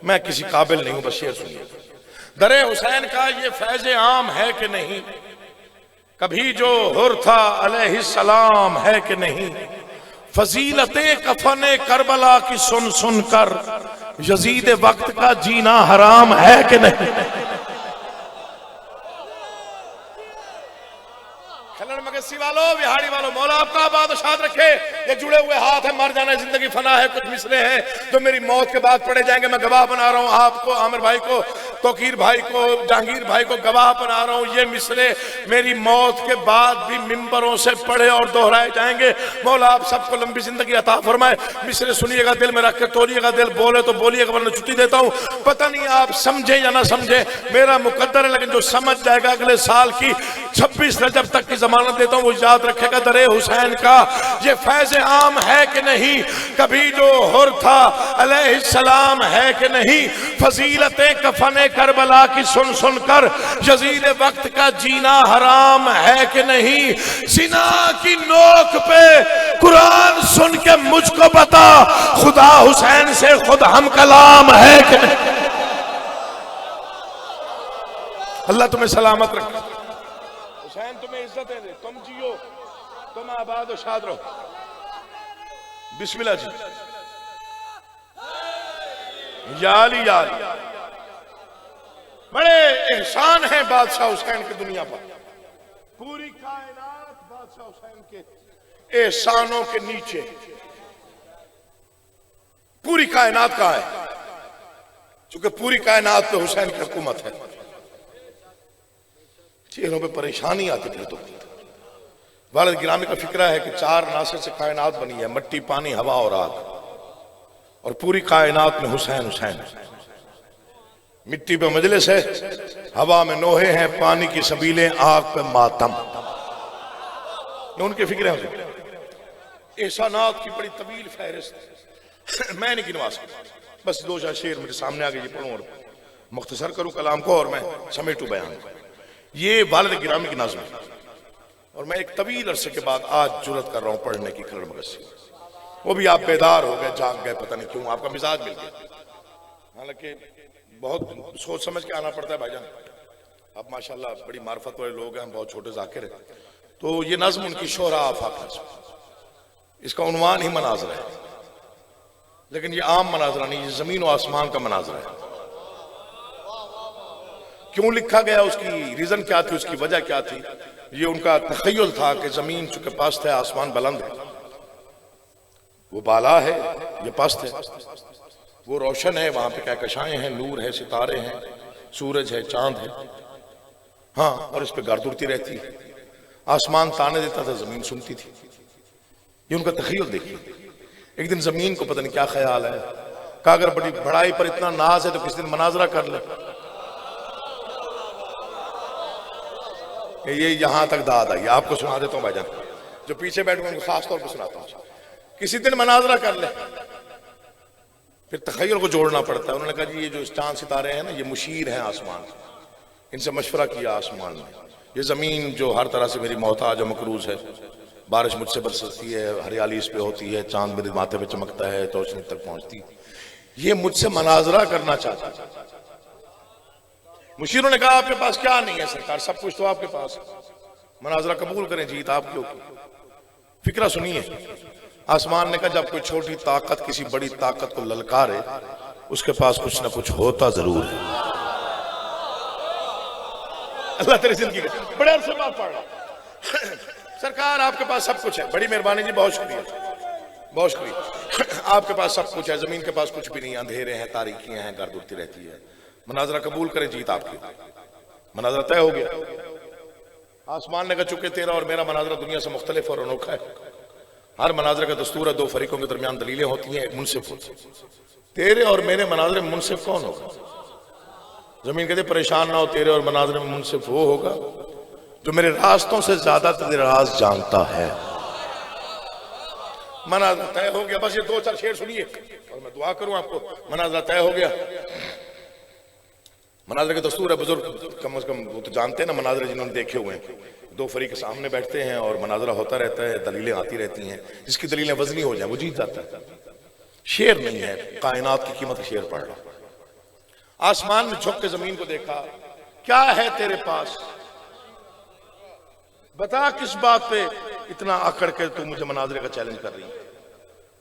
मैं किसी काबिल नहीं हूं, बस शेर सुनिए। दरे हुसैन का ये फैज आम है कि नहीं, कभी जो हुर था अलैहिस्सलाम है कि नहीं, फजीलते कफने करबला की सुन सुन कर यजीद वक्त का जीना हराम है कि नहीं। मगसी वालों, बिहारी वालों, मौला आपका आबाद और शाद रखे। ये जुड़े हुए हाथ है, मर जाना जिंदगी फना है, कुछ मिसले हैं जो मेरी मौत के बाद पढ़े जाएंगे। मैं गवाह बना रहा हूँ आपको, आमिर भाई को, तोकीर भाई को, जहांगीर भाई को गवाह बना रहा हूँ। ये मिसले मेरी मौत के बाद भी मिंबरों से पढ़े और दोहराए जाएंगे। मौला आप सबको लंबी जिंदगी अता फरमाए। मिसले सुनिएगा, दिल में रख के तोलिएगा, दिल बोले तो बोलिएगा वरना छुट्टी देता हूँ। पता नहीं आप समझे या ना समझे, मेरा मुकद्दर है, लेकिन जो समझ जाएगा अगले साल की 26 रजब तक की जमानत देता हूँ, वो याद रखेगा दरे हुसैन का ये फैज आम है कि नहीं, कभी जो हुर था अलैहिस्सलाम है कि नहीं, फजीलतें कफने करबला की सुन सुन कर यजीद वक्त का जीना हराम है कि नहीं, सिना की नोक पे कुरान सुन के मुझको बता खुदा हुसैन से खुद हम कलाम है कि नहीं। अल्लाह तुम्हें सलामत रखे, हुसैन तुम्हें इज्जत दे, तुम जियो, तुम आबाद और शाद रहो। बिस्मिल्लाह जी। याली याली, बड़े एहसान है बादशाह हुसैन की दुनिया पर, पूरी कायनात बादशाह हुसैन के एहसानों के नीचे। पूरी कायनात का है, क्योंकि पूरी कायनात पे हुसैन की हुकूमत है। चेहरों पे परेशानी आती फिर तो। वालिद गिरामी का फिक्रा है कि 4 नासिर से कायनात बनी है, मिट्टी, पानी, हवा और आग, और पूरी कायनात में हुसैन हुसैन। मिट्टी पे मजलिस है, हवा में नोहे हैं, पानी की सबीलें, आग पे मातम। उनके फिक्रे हैं। एहसानात की बड़ी तवील फहरिस्त मैं नहीं गिनवा सकता, बस 2-4 शेर मेरे सामने आ गए, ये पढ़ूं और मुख्तसर करूं कलाम को और मैं समेटू बयान। ये वालिद गिरामी की नाज़्म है और मैं एक तवील अरसे के बाद आज जुर्रत कर रहा हूं पढ़ने की खलड़ मगसी। वो भी आप बेदार हो गए, जाग गए, पता नहीं क्यों, आपका मिजाज मिल गया। हालांकि बहुत सोच समझ के आना पड़ता है भाईजान, आप माशाल्लाह बड़ी मार्फत वाले लोग हैं, बहुत छोटे जाकिर हैं। तो ये नज़्म उनकी शोहरा आफाक नज़्म, इसका उन्वान ही मनाजरा है, लेकिन ये आम मनाजरा नहीं, ये जमीन और आसमान का मनाजरा है। क्यों लिखा गया, उसकी रीजन क्या थी, उसकी वजह क्या थी? ये उनका तखय्युल था कि जमीन चूंकि पस्त है, आसमान बुलंद है, वो बाला है, ये पस्त है, वो रोशन है, वहां पे कहकशाएं हैं, नूर है, सितारे हैं, सूरज है, चांद है, हाँ, और इस पे गर्द उड़ती रहती है। आसमान ताने देता था, जमीन सुनती थी। ये उनका तखय्युल देखिए। एक दिन जमीन को पता नहीं क्या ख्याल है, कहा अगर बड़ी बड़ाई पर इतना नाज है तो किसी दिन मनाजरा कर ले। ये यहां तक दाद आई, आपको सुना देता हूं भाईजान, जो पीछे बैठे उनको खास तौर पर सुनाता हूं। किसी दिन मनाजरा कर ले, फिर तखय्युल को जोड़ना पड़ता है। उन्होंने कहा जी ये जो चांद सितारे हैं ना, ये मुशीर हैं आसमान, इनसे मशवरा किया आसमान में। ये जमीन जो हर तरह से मेरी मोहताज और मकरूज है, बारिश मुझसे बरसती है, हरियाली इस पे होती है, चांद मेरे माथे पे चमकता है, तौसीन तक पहुंचती, ये मुझसे मनाजरा करना चाहता है। मुशीरों ने कहा आपके पास क्या नहीं है सरकार, सब कुछ तो आपके पास, मनाजरा कबूल करें, जीत आपकी होगी। फिक्रा सुनिए। आसमान ने कहा जब कोई छोटी ताकत किसी बड़ी ताकत को ललकारे, उसके पास कुछ ना कुछ होता जरूर है। अल्लाह तेरी जिंदगी बड़े अरसे बाद पढ़ रहा सरकार आपके पास सब कुछ है, बड़ी मेहरबानी जी, बहुत शुक्रिया, बहुत शुक्रिया। आपके पास सब कुछ है, जमीन के पास कुछ भी नहीं, अंधेरे हैं, तारीखियां हैं, गर्द उड़ती रहती है। मनाजरा कबूल करें, जीत आपकी। मनाजरा तय हो गया। आसमान ने कहा चुके तेरा और मेरा मनाजरा दुनिया से मुख्तलिफ और अनोखा है। हर मनाजरे का दस्तूर है, 2 फरीकों के दरमियान दलीलें होती हैं, एक मुनसिफ होती है। तेरे और मेरे मनाजरे में मुनसिफ कौन होगा? जमीन कहते परेशान ना हो, तेरे और मनाजरे में मुनसिफ वो होगा जो मेरे रास्तों से ज्यादा तेरे राज जानता है। मनाजरा तय हो गया। बस ये 2-4 शेर सुनिए और मैं दुआ करूं आपको। मनाजरा तय हो गया। मनाजरे के दस्तूर है, बुजुर्ग कम से कम वो तो जानते हैं ना मनाजरे, जिन्होंने देखे हुए हैं। दो फरीक के सामने बैठते हैं और मनाजरा होता रहता है, दलीलें आती रहती हैं। जिसकी दलीलें वजनी हो जाए वो जीत जाता है। शेर नहीं है, कायनात की कीमत शेर पढ़ रहा। आसमान में झुक के जमीन को देखा, क्या है तेरे पास, बता किस बात पे इतना आकड़ के तू मुझे मनाजरे का चैलेंज कर रही है।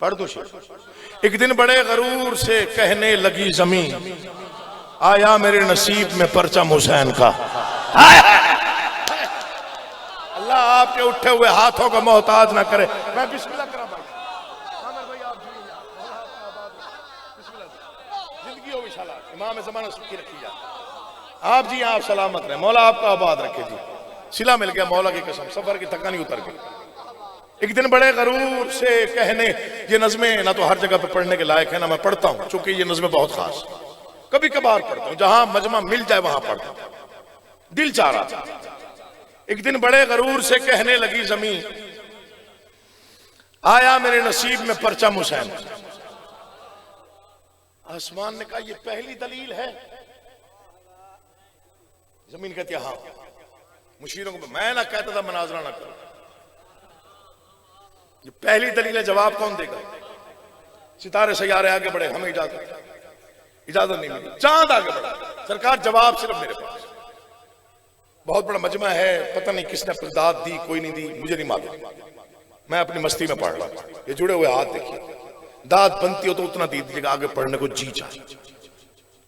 पढ़ दो शेर। एक दिन बड़े गरूर से कहने लगी जमीन, आया मेरे नसीब में परचम हुसैन का। अल्लाह आपके उठे हुए हाथों का मोहताज ना करे। मैं बिस्मिल्लाह करा भाई। जिंदगी हो इंशाल्लाह, इमाम ज़माना सुखी रखी जाए। आप जी आप सलामत रहे, मौला आपका आबाद रखे जी। सिला मिल गया मौला की कसम, सफर की थकानी उतर गई। एक दिन बड़े गरूर से कहने, ये नज़में ना तो हर जगह पे पढ़ने के लायक है ना मैं पढ़ता हूं, चूंकि ये नज़में बहुत खास, कभी कभार पढ़ता हूं, जहां मजमा मिल जाए वहां पढ़ता हूं, दिल चाह रहा। एक दिन बड़े गरूर से कहने लगी जमीन, आया मेरे नसीब में परचम हुसैन। आसमान ने कहा ये पहली दलील है। जमीन कहती है हाँ। मुशीरों को मैं ना कहता था मनाजरा ना करो, ये पहली दलील है, जवाब कौन देगा। सितारे सैयारे आगे बढ़े, हमें इजाजत नहीं मिली। चांद आगे बढ़ा, सरकार जवाब सिर्फ मेरे पास। बहुत बड़ा मजमा है, पता नहीं किसने दाद दी, कोई नहीं दी, मुझे नहीं मालूम, मैं अपनी मस्ती में पढ़ रहा। ये जुड़े हुए हाथ देखिए, दाद बनती हो तो उतना दे दीजिएगा, आगे पढ़ने को जी चाहिए।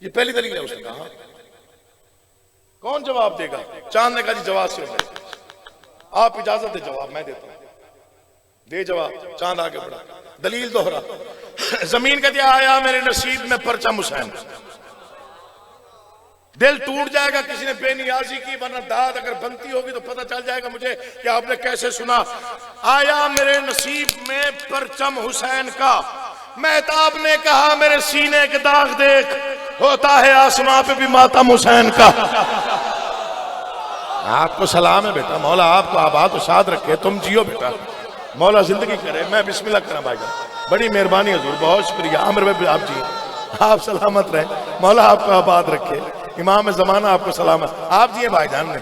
ये पहली दलील है। उसने कहा कौन जवाब देगा। चांद ने कहा जी जवाब सिर्फ आप इजाजत दे, जवाब मैं देता हूं, दे जवाब। चांद आगे बढ़ा, दलील दोहरा। जमीन कहती आया मेरे नसीब में परचम हुसैन। दिल टूट जाएगा किसी ने बेनियाजी की, वरना दाद अगर बनती होगी तो पता चल जाएगा मुझे कि आपने कैसे सुना। आया मेरे नसीब में परचम हुसैन का, मेहताब ने कहा मेरे सीने के दाग देख, होता है आसमां पे भी मातम हुसैन का। आपको सलाम है बेटा, मौला आपको आबाद शाद रखे, तुम जियो बेटा, मौला जिंदगी करे। मैं बिस्मिल्लाह करा भाईजान, बड़ी मेहरबानी हुजूर, बहुत शुक्रिया। आमिर भाई आप जी आप सलामत रहे, मौला आपको आबाद रखे, इमाम ज़माना आपको सलामत। आप जी भाईजान ने,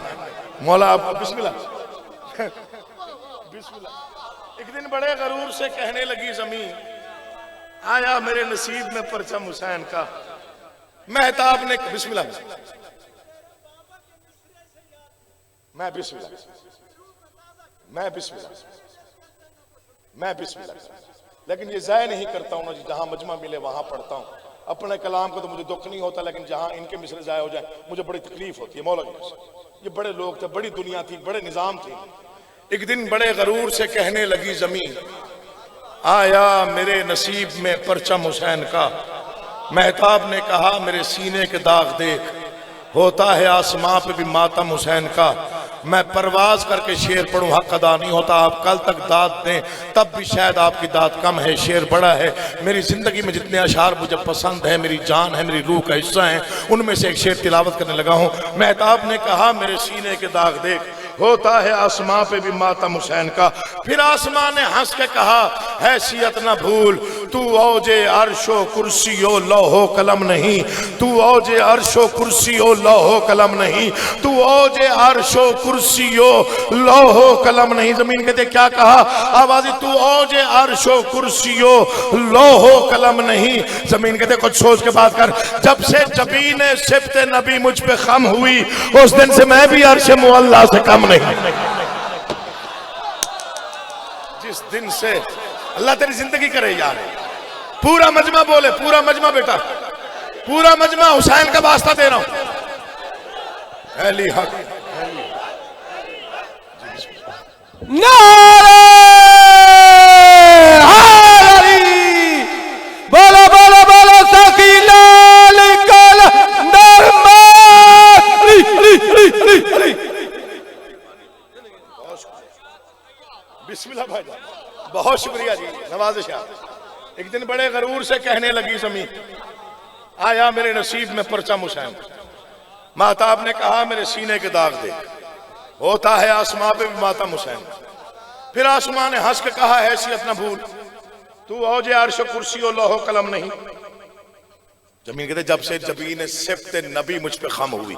मौला आपको बिस्मिल्लाह बिस्मिल्लाह। एक दिन बड़े गरूर से कहने लगी जमीन, आया मेरे नसीब में परचम हुसैन का। मेहताब ने बिस्मिल्लाह, मैं बिस्मिल्लाह, मैं बिस्मिल्लाह, मैं बिस्मिल्लाह। लेकिन ये ज़ाय नहीं करता हूं ना जी, जहां मजमा मिले वहां पढ़ता हूं। अपने कलाम को तो मुझे दुख नहीं होता, लेकिन जहां इनके मिसरे ज़ाय हो जाए मुझे बड़ी तकलीफ होती है। मौला ये बड़े लोग थे, बड़ी दुनिया थी, बड़े निजाम थे। एक दिन बड़े गरूर से कहने लगी जमीन, आया मेरे नसीब में परचम हुसैन का। मेहताब ने कहा मेरे सीने के दाग देख, होता है आसमां पे भी मातम हुसैन का। मैं परवाज करके शेर पढ़ूं, हक अदा नहीं होता। आप कल तक दाद दें तब भी शायद आपकी दाद कम है, शेर बड़ा है। मेरी जिंदगी में जितने अशार मुझे पसंद है, मेरी जान है, मेरी रूह का हिस्सा है, उनमें से एक शेर तिलावत करने लगा हूं। मेहताब ने कहा मेरे सीने के दाग देख, होता है आसमां पे भी मातम हुसैन का। फिर आसमां ने हंस के कहा हैसियत न भूल, तू औजे अर्शो कुर्सियो लौहो कलम नहीं, तू औजे अर्शो कुर्सियो लौहो कलम नहीं, तू औजे अर्शो कुर्सियो लौहो कलम नहीं। जमीन कहते क्या कहा आवाज़ी, तू औजे अर्शो कुर्सियो लौहो कलम नहीं। जमीन कहते कुछ सोच के बात कर। जब से जबीने सिफ्ते नबी मुझ पे खम हुई, उस दिन से मैं भी अर्श मुअल्ला से कम नहीं। जिस दिन से अल्लाह तेरी जिंदगी करे यार। पूरा मजमा बोले, पूरा मजमा बेटा, पूरा मजमा हुसैन का वास्ता दे रहा हूं। अली हक नारे हैदरी, बोलो बोलो बोलो सकीना लिकल दरबार। बिस्मिल्लाह भाई, बहुत शुक्रिया जी, नवाज़िश। एक दिन बड़े गरूर से कहने लगी जमीन, आया मेरे नसीब में परचम हुसैन। महताब ने कहा मेरे सीने के दाग देख, होता है आसमां पे भी मातम हुसैन। फिर आसमां ने हंस के कहा हैसियत न भूल, तू औजे अर्श कुर्सी और लोहो कलम नहीं। जमीन कहते जब से जबीन सिफ्त नबी मुझ पे खम हुई।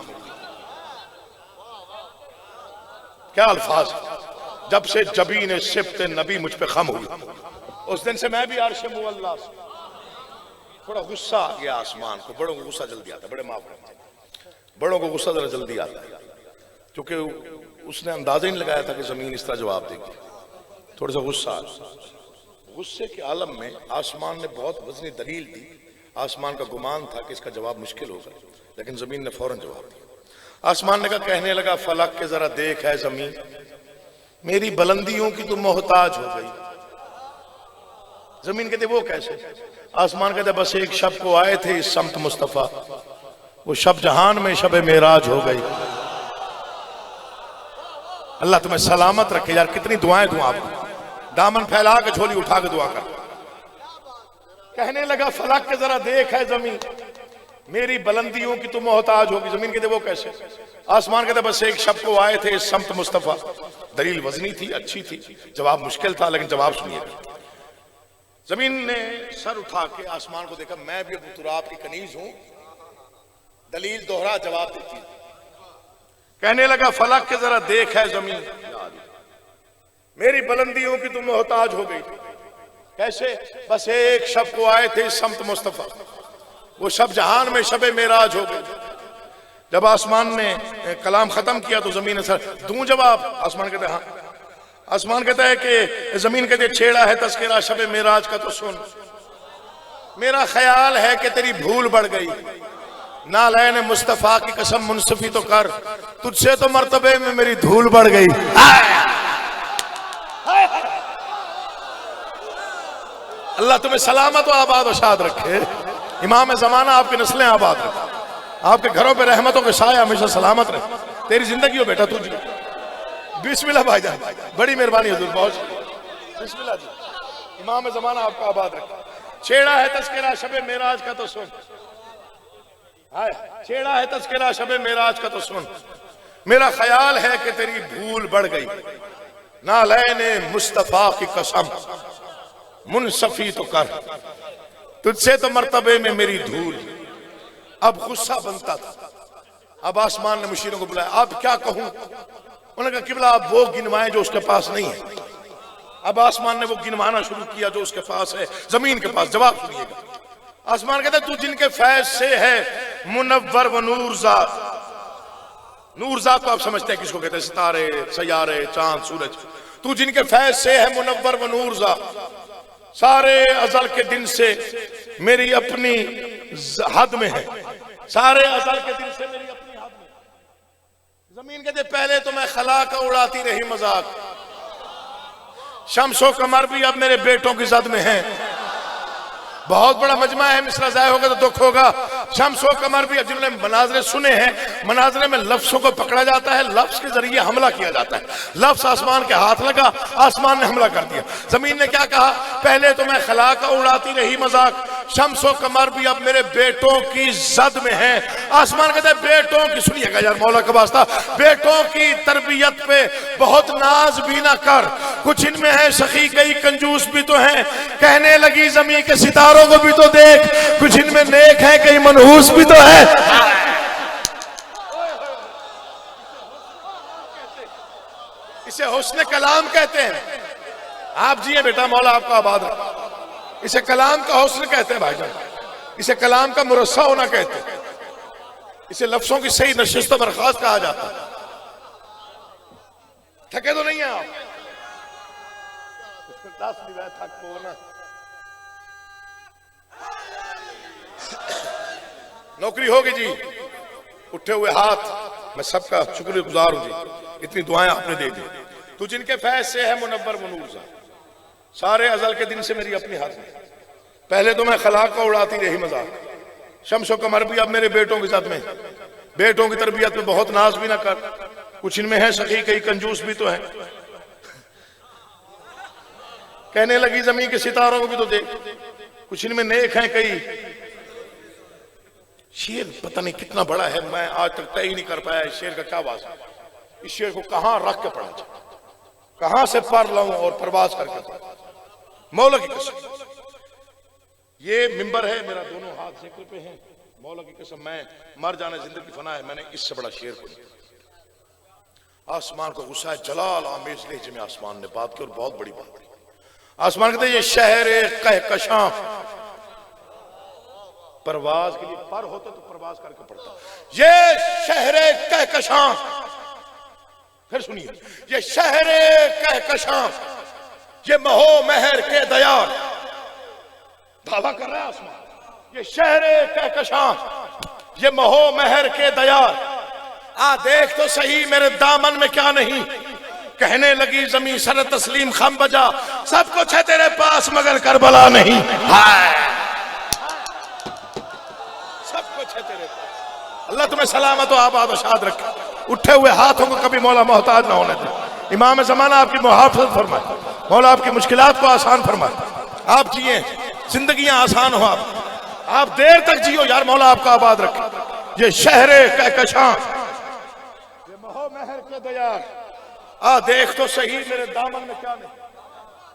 क्या अल्फाज, जब से जबीन सिफ्त नबी मुझ पे खम हुई, उस दिन से मैं भी अर्श मुअल्ला। थोड़ा गुस्सा आ गया आसमान को, बड़ों को गुस्सा जल्दी आता है, बड़े माफ करते हैं, बड़ों को गुस्सा जरा जल्दी आता है, क्योंकि उसने अंदाजा ही नहीं लगाया था कि जमीन इस तरह जवाब देगी। थोड़ा सा गुस्सा, गुस्से के आलम में आसमान ने बहुत वजनी दलील दी। आसमान का गुमान था कि इसका जवाब मुश्किल होगा, लेकिन जमीन ने फौरन जवाब दिया। आसमान ने कहा, कहने लगा फलक के जरा देख है जमीन, मेरी बुलंदियों की तो मोहताज हो गई। जमीन कहते वो कैसे? आसमान कहते बस एक शब को आए थे इस समत मुस्तफा, वो शब जहान में शब मेराज हो गई। अल्लाह तुम्हें सलामत रखे। यार कितनी दुआएं दूं आपको, दामन फैला के झोली उठा के दुआ कर। कहने लगा फलक के जरा देख है जमीन, मेरी बुलंदियों की तो मोहताज होगी। जमीन कहते वो कैसे? आसमान कहते बस एक शब को आए थे इस समत मुस्तफा, दलील वजनी थी, अच्छी थी, जवाब मुश्किल था, लेकिन जवाब सुनिएगा। जमीन ने सर उठा के आसमान को देखा, मैं भी अबू तुराब की कनीज हूं, दलील दोहरा जवाब देती है। कहने लगा फलक के जरा देख है जमीन, मेरी बुलंदियों की तुम मोहताज हो गई। कैसे? बस एक शब को आए थे समत मुस्तफा, वो शब जहान में शब मेराज हो गई। जब आसमान ने कलाम खत्म किया तो जमीन ने सर दूं जवाब। आसमान कहते हाँ। आसमान कहता है कि जमीन कहते छेड़ा है तस्करा शब मेराज का तो सुन, मेरा ख्याल है कि तेरी भूल बढ़ गई, नालैन मुस्तफा की कसम मुनसफी तो कर, तुझसे तो मर्तबे में मेरी धूल बढ़ गई। अल्लाह तुम्हें सलामत व आबाद व शाद रखे। इमाम ज़माना आपकी नस्लें आबाद रखे, आपके घरों पे रहमतों के साए हमेशा सलामत रहे। तेरी जिंदगी हो बेटा, तुझी बिस्मिल्लाह भाईजान, बड़ी मेहरबानी हुजूर, बहुत बिस्मिल्लाह जी। इमाम ज़माना आपका आबाद रखे। छेड़ा है तस्करा शब मेराज का तो सुन, छेड़ा है तस्करा शब मेराज का तो सुन, मेरा ख्याल है कि तेरी भूल बढ़ गई, नालैने मुस्तफा की कसम मुनसफी तो कर, तुझसे तो मर्तबे में मेरी धूल। अब गुस्सा बनता था। अब आसमान ने मुशीरों को बुलाया, अब क्या कहूं? उन्होंने कहा किबला अब वो गिनवाएं जो उसके पास नहीं है। अब आसमान ने वो गिनवाना शुरू किया जो उसके पास है, जमीन के पास। जवाब सुनिएगा। आसमान कहता है तू जिनके फैज से है मुनव्वर व नूरजा। नूरजा को आप समझते हैं किसको कहते हैं? सितारे, सयारे, चांद, सूरज। तू जिनके फैज से है मुनव्वर व नूरजा, सारे अजल के दिन से मेरी अपनी हद में है, सारे अजल के दिन से मेरी अपनी हद में। जमीन कहते पहले तो मैं खला का उड़ाती रही मजाक, शम्सो कमर भी अब मेरे बेटों की जद में है। बहुत बड़ा मजमा है, मिसरा जाय होगा तो दुख होगा। शम्सो कमर भी, जिन्होंने मनाजरे सुने हैं, मनाजरे में लफ्जों को पकड़ा जाता है, लफ्ज के जरिए हमला किया जाता है। लफ्ज आसमान के हाथ लगा, आसमान ने हमला कर दिया। जमीन ने क्या कहा? पहले तो मैं खला का उड़ाती रही मजाक, शम्सो कमर भी अब मेरे बेटों की जद में है। आसमान कहते हैं बेटों की, सुनिएगा यार मौला का वास्ता, बेटों की तरबियत पे बहुत नाज भी ना कर, कुछ इनमें है सखी, कई कंजूस भी तो हैं। कहने लगी जमीन के सितारों को भी तो देख, कुछ इनमें नेक है, कई मनहूस भी तो है। इसे हुस्न कलाम कहते हैं। आप जिए बेटा, मौला आपका आबाद रहे। इसे कलाम का हुस्न कहते हैं भाईजान, इसे कलाम का मुरस्सा होना कहते हैं, इसे लफ्जों की सही नशिस्त बर्खास्त कहा जाता है। थके तो नहीं है आप? नौकरी होगी जी, उठे हुए हाथ, मैं सबका शुक्रगुजार हूं जी, इतनी दुआएं आपने दे दी। तू जिनके फैज से है मुनव्वर मुनूरजा, सारे अजल के दिन से मेरी अपनी हाथ में। पहले तो मैं खलाक का उड़ाती रही मजाक, शम्सो कमर भी अब मेरे बेटों के साथ में। बेटों की तरबियत में बहुत नाज भी ना कर, कुछ इनमें है सखी, कई कंजूस भी तो है। कहने लगी जमीन के सितारों को भी तो देख, कुछ इनमें नेक हैं कई। शेर पता नहीं कितना बड़ा है, मैं आज तक तय ही नहीं कर पाया इस शेर का क्या वास्ता। इस शेर को कहां रख के पढ़ा जाए, कहां से पढ़ लाऊं और प्रवास करके पढ़ा। मौला की कसम, ये मिंबर है, मेरा दोनों हाथ जिक्र पे हैं। मौला की कसम, मैं मर जाने जिंदगी फना है, मैंने इससे बड़ा शेर को नहीं। आसमान को गुस्सा है, जलाल आमेज लहजे में आसमान ने बात की और बहुत बड़ी बात की। आसमान कहते ये शहर कहकशां, परवाज के लिए पर होता तो परवाज करके पड़ता, ये शहर कहकशां। फिर सुनिए, ये शहर कहकशां, ये महो महर के दयार, दावा कर रहा है आसमान, ये शहर कहकशां, ये महो महर के दयार। आ देख तो सही मेरे दामन में क्या नहीं, कहने लगी जमीन सर तस्लीम खम बजा, सब कुछ है तेरे पास मगर करबला नहीं। हाय, सब कुछ है तेरे पास। अल्लाह तुम्हें सलामत व आबाद व शाद रखे। उठे हुए हाथों को कभी मौला मोहताज ना होने दे। इमाम ज़माना आपकी मुहाफ़िज़त फरमाए, मौला आपकी मुश्किलात को आसान फरमाए, आप जिए, जिंदगियां आसान हो, आप देर तक जियो यार, मौला आपका आबाद रखे। ये शहरे कहकशां, ये महो महर के दयार, आ देख तो सही मेरे दामन में क्या नहीं,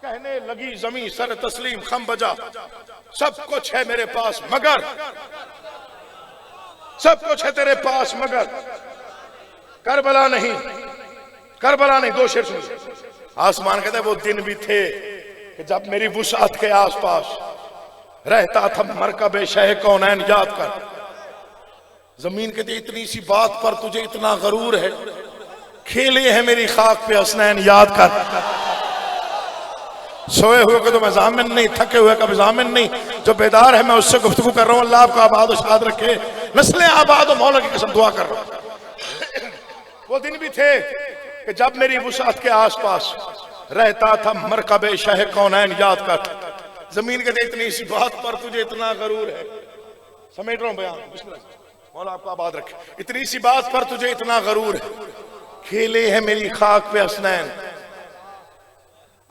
कहने लगी जमीन सर तस्लीम खम बजा, सब कुछ है मेरे पास मगर, सब कुछ है तेरे पास मगर करबला नहीं, करबला नहीं। दो शेर सुनिए। आसमान कहता है वो दिन भी थे कि जब मेरी वुसात के आसपास रहता था मरकबे शह कौनैन याद कर। जमीन कहती इतनी सी बात पर तुझे इतना गरूर है, खेले है मेरी खाक पे हसनैन याद कर। सोए हुए को तो मैं जामिन नहीं, थके हुए का भी जामिन नहीं, जो बेदार है मैं उससे गुफ्तगू कर रहा हूँ। अल्लाह आपको आबाद और शाद रखे, नस्लें आबाद और मौला की कसम दुआ कर रहा हूँ। वो दिन भी थे कि जब मेरी वुसात के आसपास रहता था मरकबे शह कौनैन याद कर। जमीन कहते इतनी सी बात पर तुझे इतना गरूर है, समेट रहा हूं बयान, मौला आपको आबाद रखे। इतनी सी बात पर तुझे इतना गरूर है, खेले है मेरी खाक पे हसनैन।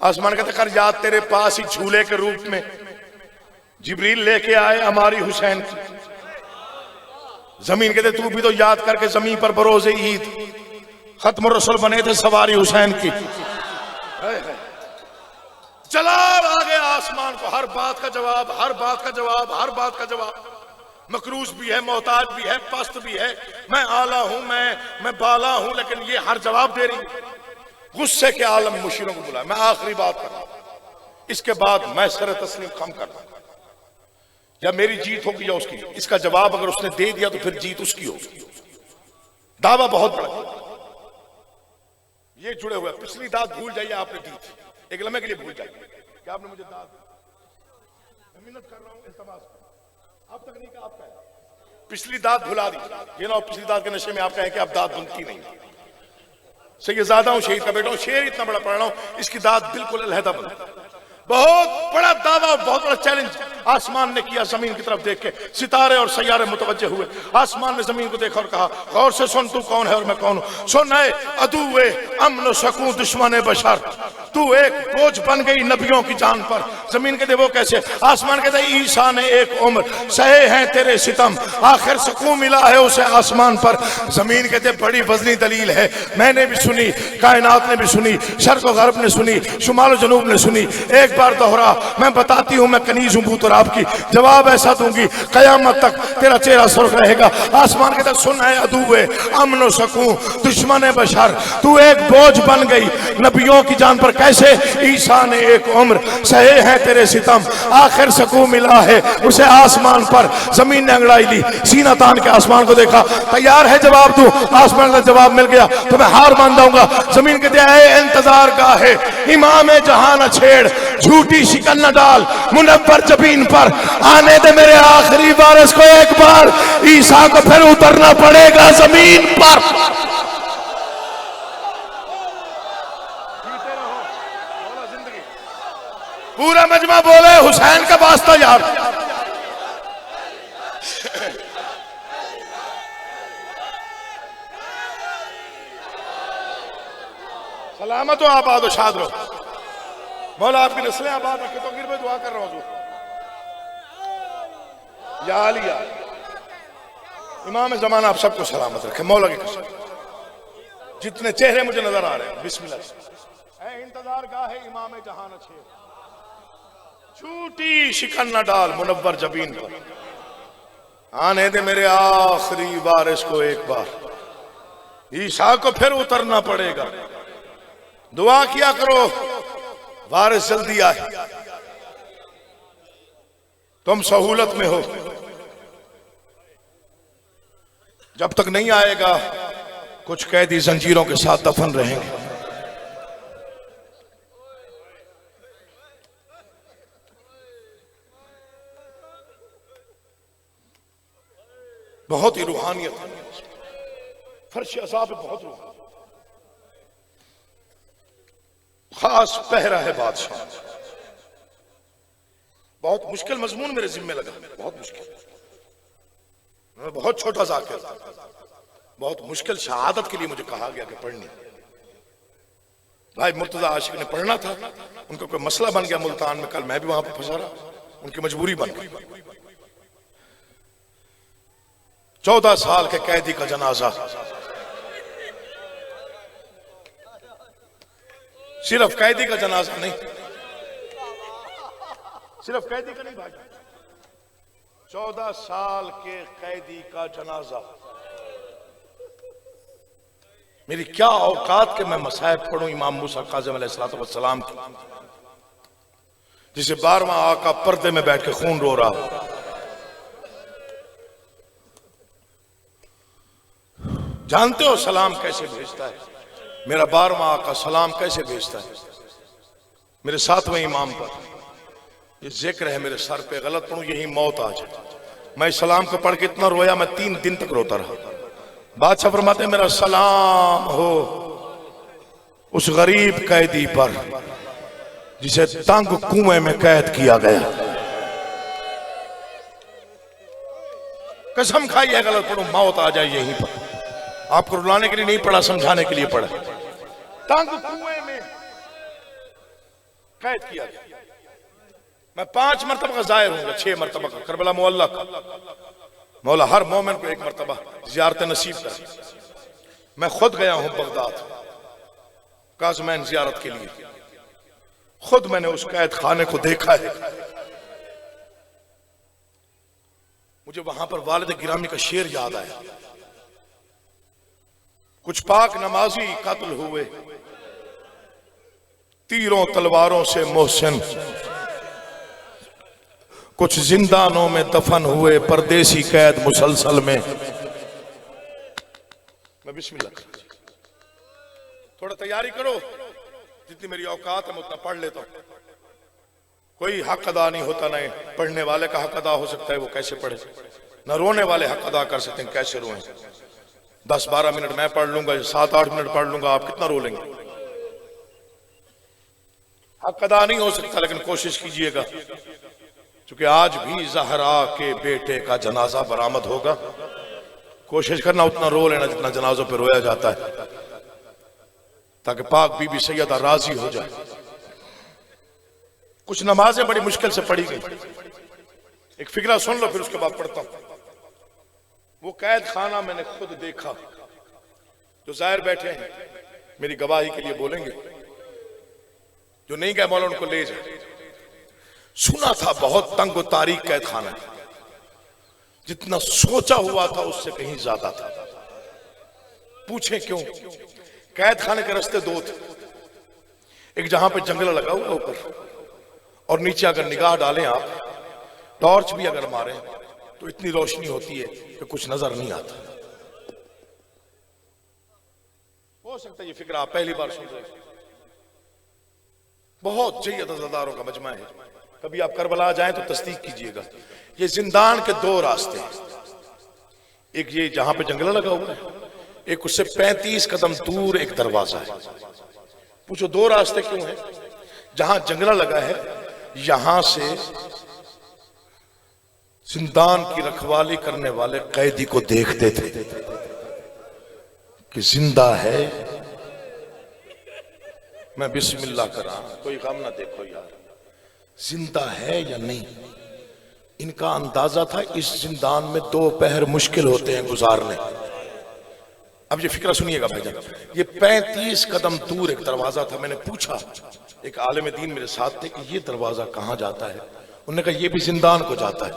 आसमान कहते कर याद तेरे पास ही झूले के रूप में जिब्रील लेके आए हमारी हुसैन की। जमीन कहते तू भी तो याद करके जमीन पर बरोज़े ईद खत्म रसूल बने थे सवारी हुसैन की। जलाल आ गया आसमान को, हर बात का जवाब, हर बात का जवाब, हर बात का जवाब। मकरूज भी है, मोहताज भी है, पस्त भी है, मैं आला हूं, मैं बाला हूं, लेकिन ये हर जवाब दे रही। गुस्से के आलम मुशीरों को बुलाया। मैं आखिरी बात कर रहा हूं, इसके बाद मैं सर तस्लीम कम कर रहा हूं, या मेरी जीत होगी या उसकी। इसका जवाब अगर उसने दे दिया तो फिर जीत उसकी होगी। दावा बहुत बड़ा, ये जुड़े हुए। पिछली दाद भूल जाइए, आपने दी थी, एक लम्हे के लिए भूल जाइए कि आपने मुझे दाद, मैं मिन्नत कर रहा हूं, इल्तमास अब तक नहीं कहा, आपका है। पिछली दाद भुला दी, ये ना पिछली दाद के नशे में आप कहें कि आप दाद बनती नहीं। सैयदादा हूं, शहीद का बेटा हूं, शेर इतना बड़ा पढ़ रहा हूं, इसकी दाद बिल्कुल अलहदा बनती। बहुत बड़ा दावा, बहुत बड़ा चैलेंज आसमान ने किया। जमीन की तरफ देख के सितारे और सैयारे मुतवज्जे हुए। आसमान ने जमीन को देखा और कहा गौर से सुन, तू कौन है और मैं कौन हूं। सुन है अदुए अमन सकूं दुश्मन बशर, तू एक बोझ बन गई नबियों की जान पर। जमीन कहते वो कैसे? आसमान कहते ईसा ने एक उम्र सहे हैं तेरे सितम, आखिर सुकून मिला है उसे आसमान पर। जमीन कहते बड़ी वजनी दलील है, मैंने भी सुनी, कायनात ने भी सुनी, शर्क व गर्ब ने सुनी, शुमाल जनूब ने सुनी। एक बार दोहरा, मैं बताती हूँ मैं कनीज हूँ बूत और आपकी, जवाब ऐसा दूंगी कयामत तक तेरा चेहरा सुर्ख रहेगा। आसमान कहते सुन है अदुए अमन सकूं दुश्मन बशर, तू एक बोझ बन गई नबियों की जान पर। कैसे? ईसा ने एक उम्र सहे हैं तेरे सितम, आखिर सकून मिला है उसे आसमान पर। जमीन ने अंगड़ाई ली, सीना तान के आसमान को देखा, तैयार है जवाब दूं। आसमान का जवाब मिल गया तो मैं हार मान जाऊंगा। जमीन कहते हैं इंतजार का है इमाम जहां न छेड़, झूठी शिकन न डाल मुनव्वर जबीन पर। आने दे मेरे आखिरी वारिस को एक बार, ईसा को फिर उतरना पड़ेगा जमीन पर। पूरा मजमा बोले हुसैन का वास्ता यार। सलामत हो, आबाद हो, शाद रहो, मौला आपकी नस्लें आबाद रखे। तो गिर में दुआ कर रहा हूं या अली या इमाम ज़माना, आप सबको सलामत रखे मौला की कसम। जितने चेहरे मुझे नजर आ रहे हैं, बिस्मिल्लाह। इंतजार गाहे इमाम जहां न छेड़, छूटी शिकन न डाल मुनव्वर जबीन पर, आने दे मेरे आखिरी बारिश को एक बार, ईशा को फिर उतरना पड़ेगा। दुआ किया करो बारिश जल्दी आए। तुम सहूलत में हो, जब तक नहीं आएगा कुछ कैदी जंजीरों के साथ दफन रहेंगे। बहुत ही रूहानियत है, फर्श अज़ाब बहुत रूहानी, खास पहरा है बादशाह। बहुत मुश्किल मजमून मेरे जिम्मे लगा, बहुत मुश्किल। मैं बहुत छोटा ज़ाकिर, बहुत मुश्किल शहादत के लिए मुझे कहा गया कि पढ़नी। भाई मुर्तजा आशिक ने पढ़ना था, उनको कोई मसला बन गया मुल्तान में, कल मैं भी वहां पर फंसा रहा, उनकी मजबूरी बन गई। 14 साल के कैदी का जनाजा, सिर्फ कैदी का जनाजा नहीं, सिर्फ कैदी का नहीं भाई, 14 साल के कैदी का जनाजा। मेरी क्या औकात के मैं मसाइब पढ़ूं इमाम मूसा काज़िम अलैहिस्सलाम की, जिसे 12वां आका पर्दे में बैठ के खून रो रहा। जानते हो सलाम कैसे भेजता है? मेरा 12वां आका सलाम कैसे भेजता है? मेरे 7वें इमाम पर ये जिक्र है, मेरे सर पे गलत पढ़ूं यही मौत आ जाए। मैं सलाम को पढ़ के इतना रोया, मैं 3 दिन तक रोता रहा। बादशाह फरमाते मेरा सलाम हो उस गरीब कैदी पर जिसे तंग कुएं में कैद किया गया। कसम खाई है गलत पढ़ूं मौत आ जाए यहीं पर। आपको रुलाने के लिए नहीं पढ़ा, समझाने के लिए पढ़ा। तंग कुएं में कैद किया गया। मैं 5 मरतबा जाहिर हूंगा, 6 मरतबा का करबला मुअल्ला का। मौला हर मोमिन को 1 मरतबा जियारत नसीब कर। मैं खुद गया हूं बगदाद काज़मैन जियारत के लिए, खुद मैंने उस कैद खाने को देखा है। मुझे वहां पर वालिद गिरामी का शेर याद आया, कुछ पाक नमाजी कत्ल हुए तीरों तलवारों से मोहसिन, कुछ जिंदानों में दफन हुए परदेसी कैद मुसलसल में। मैं बिस्मिल्लाह, थोड़ा तैयारी करो, जितनी मेरी औकात है मैं उतना पढ़ लेता हूं। कोई हक अदा नहीं होता, नहीं पढ़ने वाले का हक अदा हो सकता है, वो कैसे पढ़े, न रोने वाले हक अदा कर सकते हैं, कैसे रोएं। 10-12 मिनट मैं पढ़ लूंगा, 7-8 मिनट पढ़ लूंगा, आप कितना रो लेंगे? हक अदा नहीं हो सकता, लेकिन कोशिश कीजिएगा, क्योंकि आज भी ज़हरा के बेटे का जनाजा बरामद होगा। कोशिश करना उतना रो लेना जितना जनाजों पे रोया जाता है, ताकि पाक बीबी सैयदा राजी हो जाए। कुछ नमाजें बड़ी मुश्किल से पढ़ी गई, एक फिक्रा सुन लो फिर उसके बाद पढ़ता हूं। वो कैद खाना मैंने खुद देखा, जो जाहिर बैठे हैं मेरी गवाही के लिए बोलेंगे, जो नहीं गए मौला उनको ले जाए। सुना था बहुत तंग व तारीख कैद खाना है, जितना सोचा हुआ था उससे कहीं ज्यादा था। पूछे क्यों? कैद खाने के रास्ते 2 थे, एक जहां पे जंगला लगा हुआ ऊपर, और नीचे अगर निगाह डालें आप, टॉर्च भी अगर मारें तो इतनी रोशनी होती है कि कुछ नजर नहीं आता। हो सकता है ये फिक्र आप पहली बार सुन रहे हैं। बहुत जय्यद अज़ादारों का मजमा है, कभी आप करबला जाएं तो तस्दीक कीजिएगा। ये जिंदान के 2 रास्ते हैं, एक ये जहां पे जंगला लगा हुआ है, एक उससे 35 कदम दूर एक दरवाजा है। पूछो 2 रास्ते क्यों हैं? जहां जंगला लगा है यहां से जिंदान की रखवाली करने वाले कैदी को देखते थे कि जिंदा है। मैं बिस्मिल्लाह करा, कोई गम ना देखो यार, जिंदा है या नहीं। इनका अंदाजा था इस जिंदान में 2 पहर मुश्किल होते हैं गुजारने। अब ये फिक्र सुनिएगा भाईजान, ये 35 कदम दूर एक दरवाजा था। मैंने पूछा एक आलिम दीन मेरे साथ थे कि ये दरवाजा कहाँ जाता है? उन्होंने कहा ये भी जिंदान को जाता है,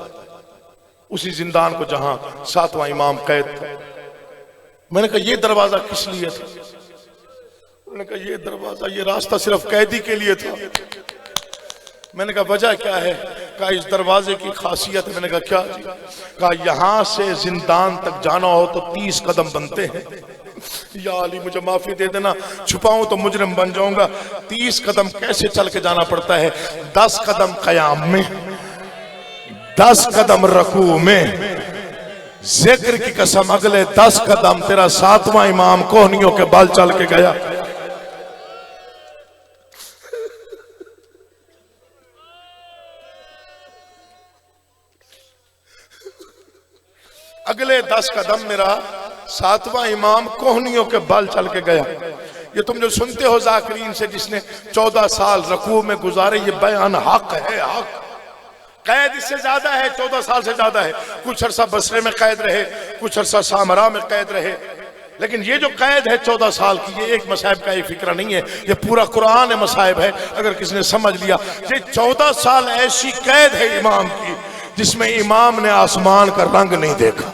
उसी जिंदान को जहां 7वां इमाम कैद था। मैंने कहा ये दरवाजा किस लिए था? उन्होंने कहा ये दरवाजा, ये रास्ता सिर्फ कैदी के लिए था। मैंने कहा वजह क्या है? कहा इस दरवाजे की खासियत है। मैंने कहा क्या? कहा यहां से जिंदान तक जाना हो तो 30 कदम बनते हैं। या अली मुझे माफी दे देना, छुपाऊं तो मुजरिम बन जाऊंगा। 30 कदम कैसे चल के जाना पड़ता है? 10 कदम कयाम में, 10 कदम रकू में, जिक्र की कसम अगले 10 कदम तेरा 7वां इमाम कोहनियों के बाल चल के गया। अगले 10 कदम मेरा 7वां इमाम कोहनियों के बाल चल के गया। ये तुम जो सुनते हो जाकिरीन से जिसने 14 साल रकू में गुजारे, ये बयान हक है, हक। कैद इससे ज्यादा है, 14 साल से ज्यादा है। कुछ अरसा बसरे में कैद रहे, कुछ अरसा सामरा में कैद रहे, लेकिन ये जो कैद है 14 साल की, ये एक मसाइब का एक फिक्रा नहीं है, ये पूरा कुरान मसाइब है। अगर किसी ने समझ लिया, ये 14 साल ऐसी कैद है इमाम की जिसमें इमाम ने आसमान का रंग नहीं देखा।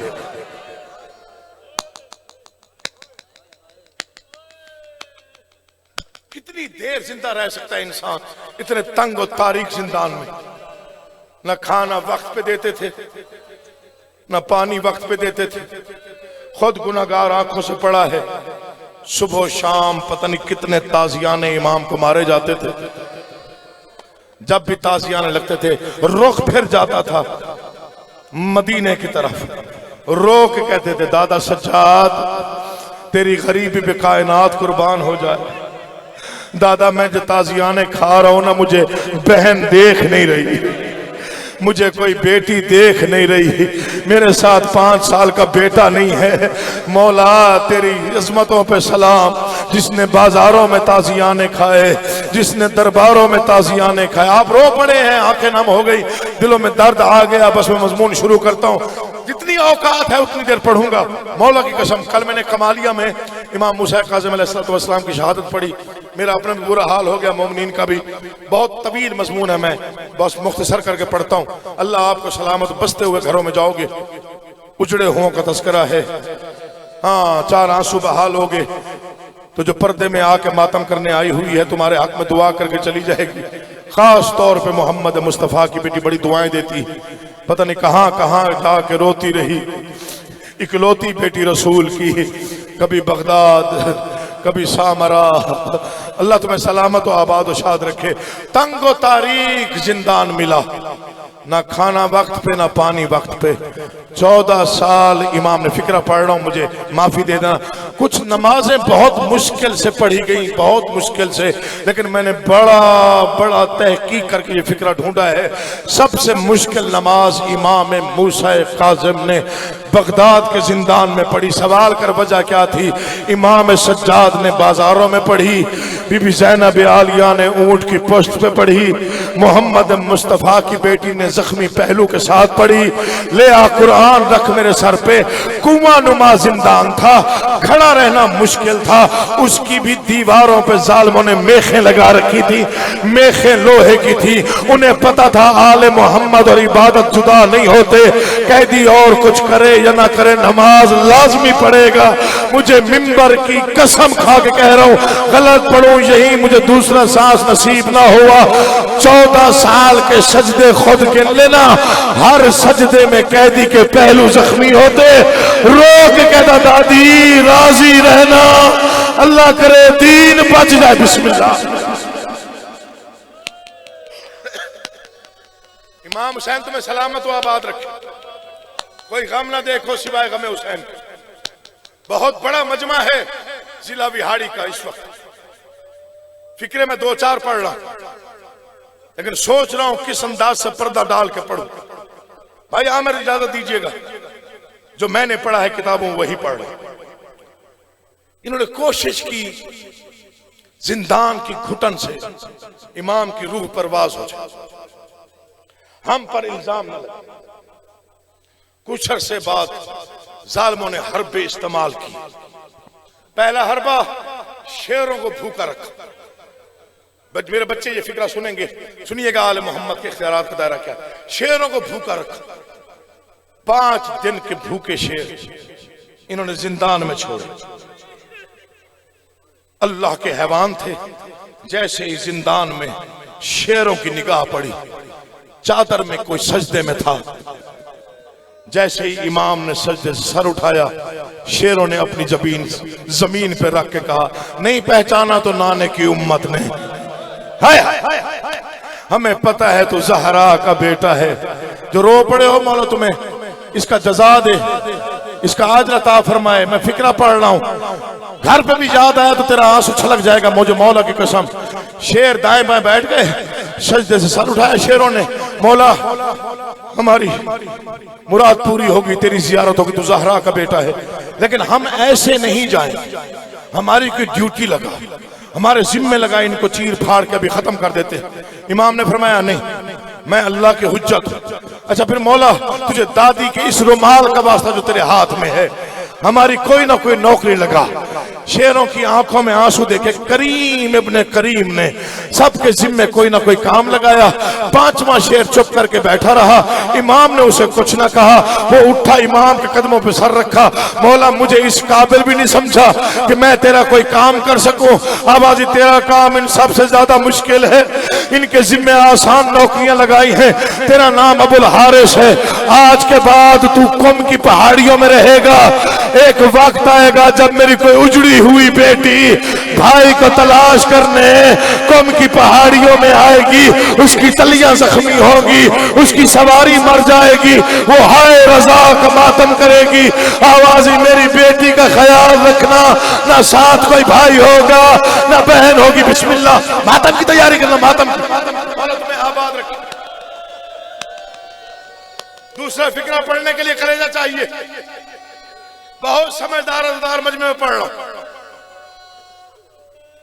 कितनी देर जिंदा रह सकता है इंसान इतने तंग और तारीक जिंदान में? न खाना वक्त पे देते थे, न पानी वक्त पे देते थे, खुद गुनाहगार आंखों से पड़ा है। सुबह शाम पता नहीं कितने ताजियाने इमाम को मारे जाते थे। जब भी ताजियाने लगते थे रुख फिर जाता था मदीने की तरफ। रो के कहते थे दादा सज्जाद तेरी गरीबी पे कायनात कुर्बान हो जाए। दादा मैं जो ताजियाने खा रहा हूं ना, मुझे बहन देख नहीं रही, मुझे कोई बेटी देख नहीं रही, मेरे साथ 5 साल का बेटा नहीं है। मौला तेरी इज़्ज़तों पे सलाम, जिसने बाजारों में ताजियाने खाए, जिसने दरबारों में ताजियाने खाए। आप रो पड़े हैं, आंखें नम हो गई, दिलों में दर्द आ गया। बस मैं मजमून शुरू करता हूँ, जितनी औकात है उतनी देर पढ़ूंगा। मौला की कसम, कल मैंने कमालिया में इमाम मूसा काज़िम अलैहिस्सलाम की शहादत पढ़ी, मेरा अपना भी बुरा हाल हो गया, मोमिनीन का भी। बहुत तवील मजमून है, मैं बस मुख्तसर करके पढ़ता हूँ। अल्लाह आपको सलामत बसते हुए घरों में जाओगे। उजड़े हुओं का तस्करा है। हाँ, 4 आंसू बहा लोगे तो जो पर्दे में आके मातम करने आई हुई है तुम्हारे हक में दुआ करके चली जाएगी। खास तौर पे मोहम्मद मुस्तफ़ा की बेटी बड़ी दुआएं देती, पता नहीं कहाँ कहाँ जाके रोती रही। इकलौती बेटी रसूल की, कभी बगदाद कभी सामरा। अल्लाह तुम्हें सलामत व आबाद व शाद रखे। तंगो तारीख जिंदान मिला, ना खाना वक्त पे ना पानी वक्त पे। 14 साल इमाम ने, फिक्रा पढ़ रहा हूं, मुझे माफी दे देना। कुछ नमाजें बहुत मुश्किल से पढ़ी गई, बहुत मुश्किल से, लेकिन मैंने बड़ा बड़ा तहकीक करके ये फिक्रा ढूंढा है। सबसे मुश्किल नमाज इमाम मूसा काज़िम ने बगदाद के जिंदान में पढ़ी। सवाल कर वजह क्या थी? इमाम सज्जाद ने बाजारों में पढ़ी, बीबी ज़ैनब आलिया ने ऊंट की पुश्त पे पढ़ी, मोहम्मद मुस्तफ़ा की बेटी ने जख्मी पहलू के साथ पढ़ी। ले आ कुरान रख मेरे सर पे। कुआं नुमा जिंदान था, खड़ा रहना मुश्किल था, उसकी भी दीवारों पे जालिमों ने मेखें लगा रखी थी, मेखें लोहे की थी। उन्हें पता था आले मोहम्मद और इबादत जुदा नहीं होते। कैदी और कुछ करे या ना करे, नमाज लाजमी पड़ेगा। मुझे मिंबर की कसम खा के कह रहा हूं, गलत पढ़ूं यही मुझे दूसरा सांस नसीब ना हुआ। 14 साल के सजदे खुद गिन लेना, हर सजदे में कैदी के पहलू जख्मी होते। रो के कहता दादी राजी रहना, अल्लाह करे दीन बच जाए। बिस्मिल्लाह। इमाम हुसैन तुम्हें सलामत व आबाद रखे, कोई गम ना देखो सिवाय गमे हुसैन। बहुत बड़ा मजमा है जिला विहाड़ी का। इस वक्त फिक्रे में 2-4 पढ़ रहा हूं, लेकिन सोच रहा हूं किस अंदाज से पर्दा डाल के पढ़ूं। भाई आमिर इजाजत दीजिएगा, जो मैंने पढ़ा है किताबों वही पढ़ रहा। इन्होंने कोशिश की जिंदान की घुटन से इमाम की रूह परवाज हो जाए, हम पर इल्जाम न लगे। कुछ अरसे बाद जालिमों ने हरबे इस्तेमाल की। पहला हरबा शेरों को भूखा रखा, मेरे बच्चे ये फिक्रा सुनेंगे, सुनिएगा आले मोहम्मद के इख्तियारात का दायरा क्या। शेरों को भूखा रखा, 5 दिन के भूखे शेर इन्होंने जिंदान में छोड़े। अल्लाह के हैवान थे। जैसे ही जिंदान में शेरों की निगाह पड़ी, चादर में कोई सजदे में था। जैसे ही इमाम ने सजदे से सर उठाया, शेरों ने अपनी जमीन पे रख के कहा, नहीं पहचाना तो नाने की उम्मत ने। हाय हमें पता है तू ज़हरा का बेटा है। जो रो पड़े हो मौला तुम्हें इसका जजा दे, इसका अजर अता फरमाए। मैं फिक्रा पढ़ रहा हूं, घर पे भी याद आया तो तेरा आंसू छलक जाएगा मुझे मौला की कसम। शेर दाएं बाएं बैठ गए, सजदे से सर उठाया शेरों ने, मौला हमारी मुराद पूरी होगी, तेरी जियारत होगी, तू ज़हरा का बेटा है। लेकिन हम ऐसे नहीं जाए, हमारी कोई ड्यूटी लगा, हमारे जिम्मे लगा, इनको चीर फाड़ के अभी खत्म कर देते। इमाम ने फरमाया नहीं, मैं अल्लाह के हुज्जत हूं। अच्छा फिर मौला तुझे दादी के इस रुमाल का वास्ता जो तेरे हाथ में है, हमारी कोई ना कोई नौकरी लगा। शेरों की आंखों में आंसू देखे करीम इब्ने करीम ने सबके जिम्मे कोई ना कोई काम लगाया। 5वां शेर चुप करके बैठा रहा। इमाम ने उसे कुछ ना कहा, वो उठा, इमाम के कदमों पे सर रखा। मौला मुझे इस काबिल भी नहीं समझा कि मैं तेरा कोई काम कर सकूं। आवाज़ तेरा काम इन सबसे ज्यादा मुश्किल है, इनके जिम्मे आसान नौकरियां लगाई हैं। तेरा नाम अबुल हारिस है। आज के बाद तू कुम की पहाड़ियों में रहेगा। एक वक्त आएगा जब मेरी कोई उजड़ी हुई बेटी भाई को तलाश करने कुम की पहाड़ियों में आएगी, उसकी तलियां जख्मी होगी, उसकी सवारी मर जाएगी, वो हाय रजा का मातम करेगी। आवाज़ मेरी बेटी का ख्याल रखना, ना साथ कोई भाई होगा ना बहन होगी। बिस्मिल्लाह, मातम की तैयारी करना, मातम तुम्हें आबाद रखना। दूसरा फिक्रा पढ़ने के लिए कलेजा चाहिए। बहुत समझदार अज़ादार मजमे में पढ़ रहा हूं,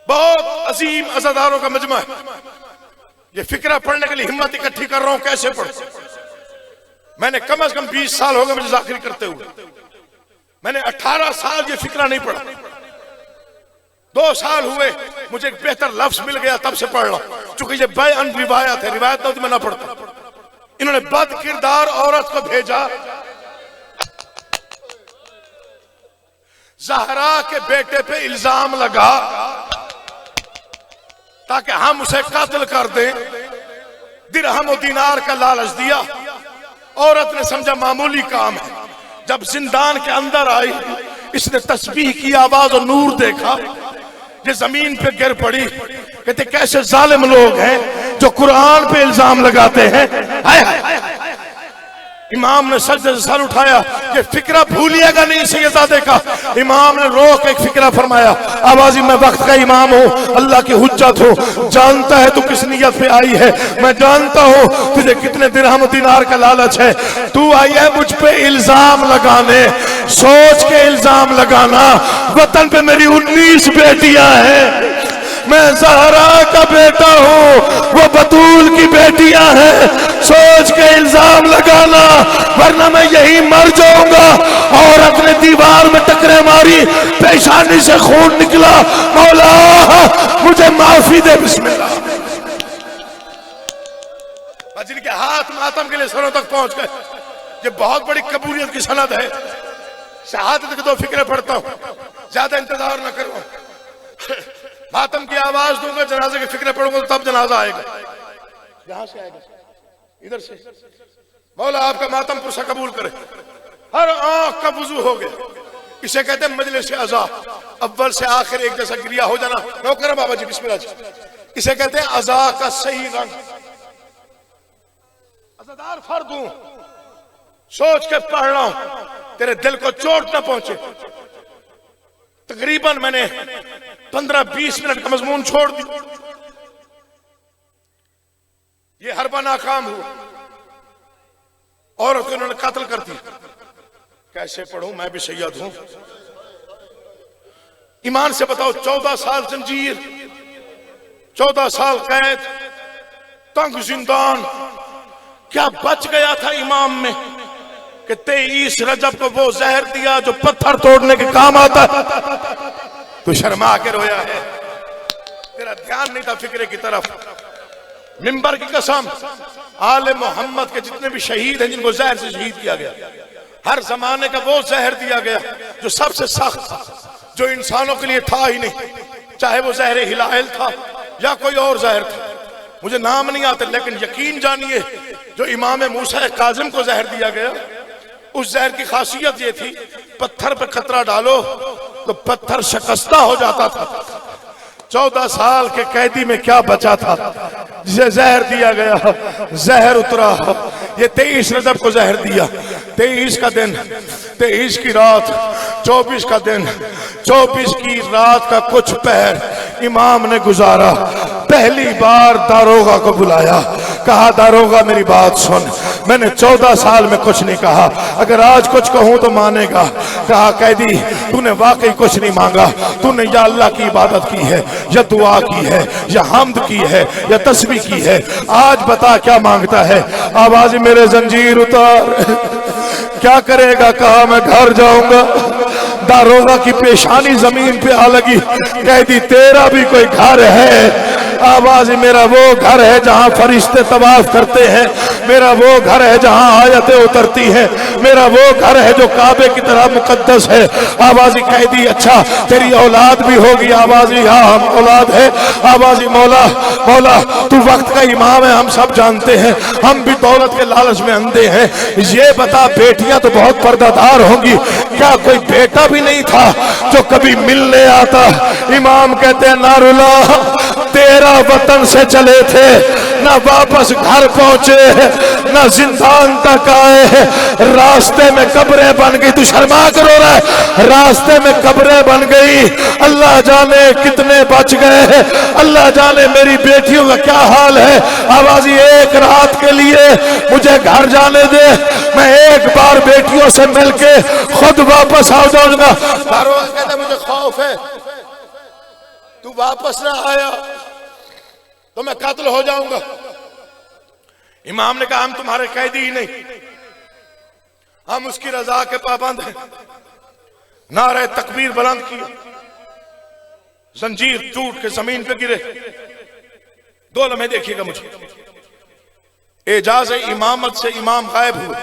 बहुत अजीम अज़ादारों का मजमा है। ये फिक्रा पढ़ने के लिए हिम्मत इकट्ठी कर रहा हूं, कैसे पढ़। मैंने कम से कम 20 साल हो गए मुझे ज़ाकिरी करते हुए। मैंने 18 साल ये फिक्रा नहीं पढ़ा। 2 साल हुए मुझे एक बेहतर लफ्ज मिल गया, तब से पढ़ रहा हूं। चूंकि ये बयान रिवायत है, रिवायत तो मैं ना पढ़ता। इन्होंने बद किरदार औरत को भेजा, ज़हरा के बेटे पे इल्जाम लगा ताकि हम उसे कत्ल कर दें। दिरहम और दीनार का लालच दिया। औरत ने समझा मामूली काम है। जब जिंदान के अंदर आई, इसने तस्बीह की आवाज और नूर देखा, ये जमीन पे गिर पड़ी। कहते कैसे जालिम लोग हैं जो कुरान पे इल्जाम लगाते हैं। हाय हाय। इमाम ने सजदे से सर उठाया, ये फिक्रा भूलिएगा नहीं सैयदादे का। इमाम ने रोक एक फिक्रा फरमाया, आवाज़ी मैं वक्त का इमाम हूँ, अल्लाह की हुज्जत हूँ, जानता है तू किस नियत पे आई है, मैं जानता हूँ तुझे कितने दिरहम दिनार का लालच है। तू आई है मुझ पे इल्जाम लगाने, सोच के इल्जाम लगाना। वतन पे मेरी 19 बेटियां हैं, मैं ज़हरा का बेटा हूँ, वो बतूल की बेटियां हैं। सोच के इल्जाम लगाना, वरना मैं यही मर जाऊंगा। औरत ने दीवार में टकरे मारी, पेशानी से खून निकला। मौला मुझे माफी दे। बिस्मिल्लाह। जिनके हाथ मातम के लिए सरों तक पहुंच गए, ये बहुत बड़ी कबूलियत की सनद है। शहादत के 2 फिक्रे पढ़ता हूं, ज्यादा इंतजार न करो। मातम की आवाज दूंगा, जनाजे के फिक्रे पढ़ूंगा तो तब जनाजा आएगा। यहां से आएगा, इधर से। मौला आपका मातम पुरसा कबूल करे। हर आंख का वुजू हो गया। इसे कहते हैं मजलिस अज़ा, अव्वल से आखिर एक जैसा गिरिया हो जाना। नौकर बाबा जी बिस्मिल्लाह जी। इसे कहते हैं अज़ा का सही रंग। अज़ादार फर्द हूं, सोच के पढ़ रहा हूं, तेरे दिल को चोट न पहुंचे। तकरीबन मैंने 15-20 मिनट का मजमून छोड़ दी। ये हरबा नाकाम हुआ, औरत को इन्होंने कत्ल कर दी। कैसे पढ़ूं, मैं भी सैयद हूं। ईमान से बताओ, 14 साल जंजीर, 14 साल कैद, तंग जिंदान, क्या बच गया था इमाम में कि 23 रजब को वो जहर दिया जो पत्थर तोड़ने के काम आता। तो शर्मा के रोया है, तेरा ध्यान नहीं था फिक्रे की तरफ। मिंबर की कसम, आले मोहम्मद के जितने भी शहीद हैं जिनको जहर से शहीद किया गया, हर जमाने का वो जहर दिया गया जो सबसे सख्त था, जो इंसानों के लिए था ही नहीं, चाहे वो जहर हिलाल था या कोई और जहर था, मुझे नाम नहीं आते, लेकिन यकीन जानिए जो इमाम मूसा काजिम को जहर दिया गया, उस जहर की खासियत ये थी, पत्थर पे खतरा डालो तो पत्थर शिकस्ता हो जाता था। 14 साल के कैदी में क्या बचा था जिसे जहर दिया गया, जहर उतरा। ये 23 रजब को जहर दिया, 23 का दिन, 23 की रात, 24 का दिन, 24 की रात का कुछ पहर इमाम ने गुजारा। पहली बार दारोगा को बुलाया, कहा दारोगा मेरी बात सुन, मैंने 14 साल में कुछ नहीं कहा, अगर आज कुछ कहूं तो मानेगा। कहा कैदी तूने वाकई कुछ नहीं मांगा, तूने या अल्लाह की इबादत की है, या दुआ की है, या हमद की है, या तस्बीह की है, आज बता क्या मांगता है। आवाज मेरे जंजीर उतार, क्या करेगा। कहा मैं घर जाऊंगा। दारोगा की पेशानी जमीन पे आ लगी। कैदी तेरा भी कोई घर है? आवाज मेरा वो घर है जहां फरिश्ते तवाफ करते हैं, मेरा वो घर है जहां आयतें उतरती हैं, मेरा वो घर है जो काबे की तरह मुकद्दस है। आवाजी कैदी अच्छा तेरी औलाद भी होगी? आवाजी हाँ हम औलाद है। आवाजी मौला मौला तू वक्त का इमाम है, हम सब जानते हैं, हम भी दौलत के लालच में अंधे हैं, ये बता बेटियां तो बहुत पर्दादार होंगी, क्या कोई बेटा भी नहीं था जो कभी मिलने आता? इमाम कहते हैं नारुला तेरा वतन से चले थे, ना वापस घर पहुंचे, ना जिंदान तक आए, रास्ते में कब्रें बन गई। तू शर्मा करो रहा है, रास्ते में कब्रें बन गई, अल्लाह जाने कितने बच गए, अल्लाह जाने मेरी बेटियों का क्या हाल है। आवाजी एक रात के लिए मुझे घर जाने दे, मैं एक बार बेटियों से मिलके खुद वापस आ जाऊंगा। कहता मुझे खौफ है, तू वापस ना आया तो मैं कत्ल हो जाऊंगा। इमाम ने कहा हम तुम्हारे कैदी ही नहीं, हम उसकी रजा के पाबंद हैं। नारे तकबीर बुलंद किया, जंजीर टूट के जमीन पे गिरे। 2 लम्हे देखिएगा मुझे, एजाज इमामत से इमाम गायब हुए।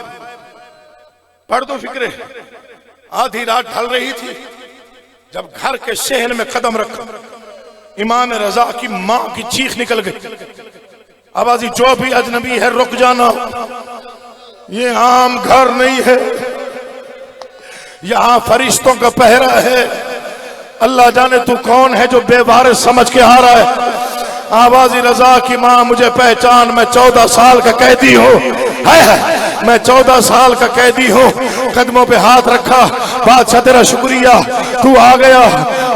पढ़ दो फिक्रे। आधी रात ढल रही थी जब घर के शहर में कदम रखा, इमाम रजा की मां की चीख निकल गई। आवाजी जो भी अजनबी है रुक जाना, ये आम घर नहीं है, यहां फरिश्तों का पहरा है। अल्लाह जाने तू कौन है जो बेवारिस समझ के आ रहा है। आवाजी रजा की मां मुझे पहचान, मैं 14 साल का कैदी हूं, मैं 14 साल का कैदी हूं। कदमों पे हाथ रखा, बादशाह तेरा शुक्रिया, तू आ गया।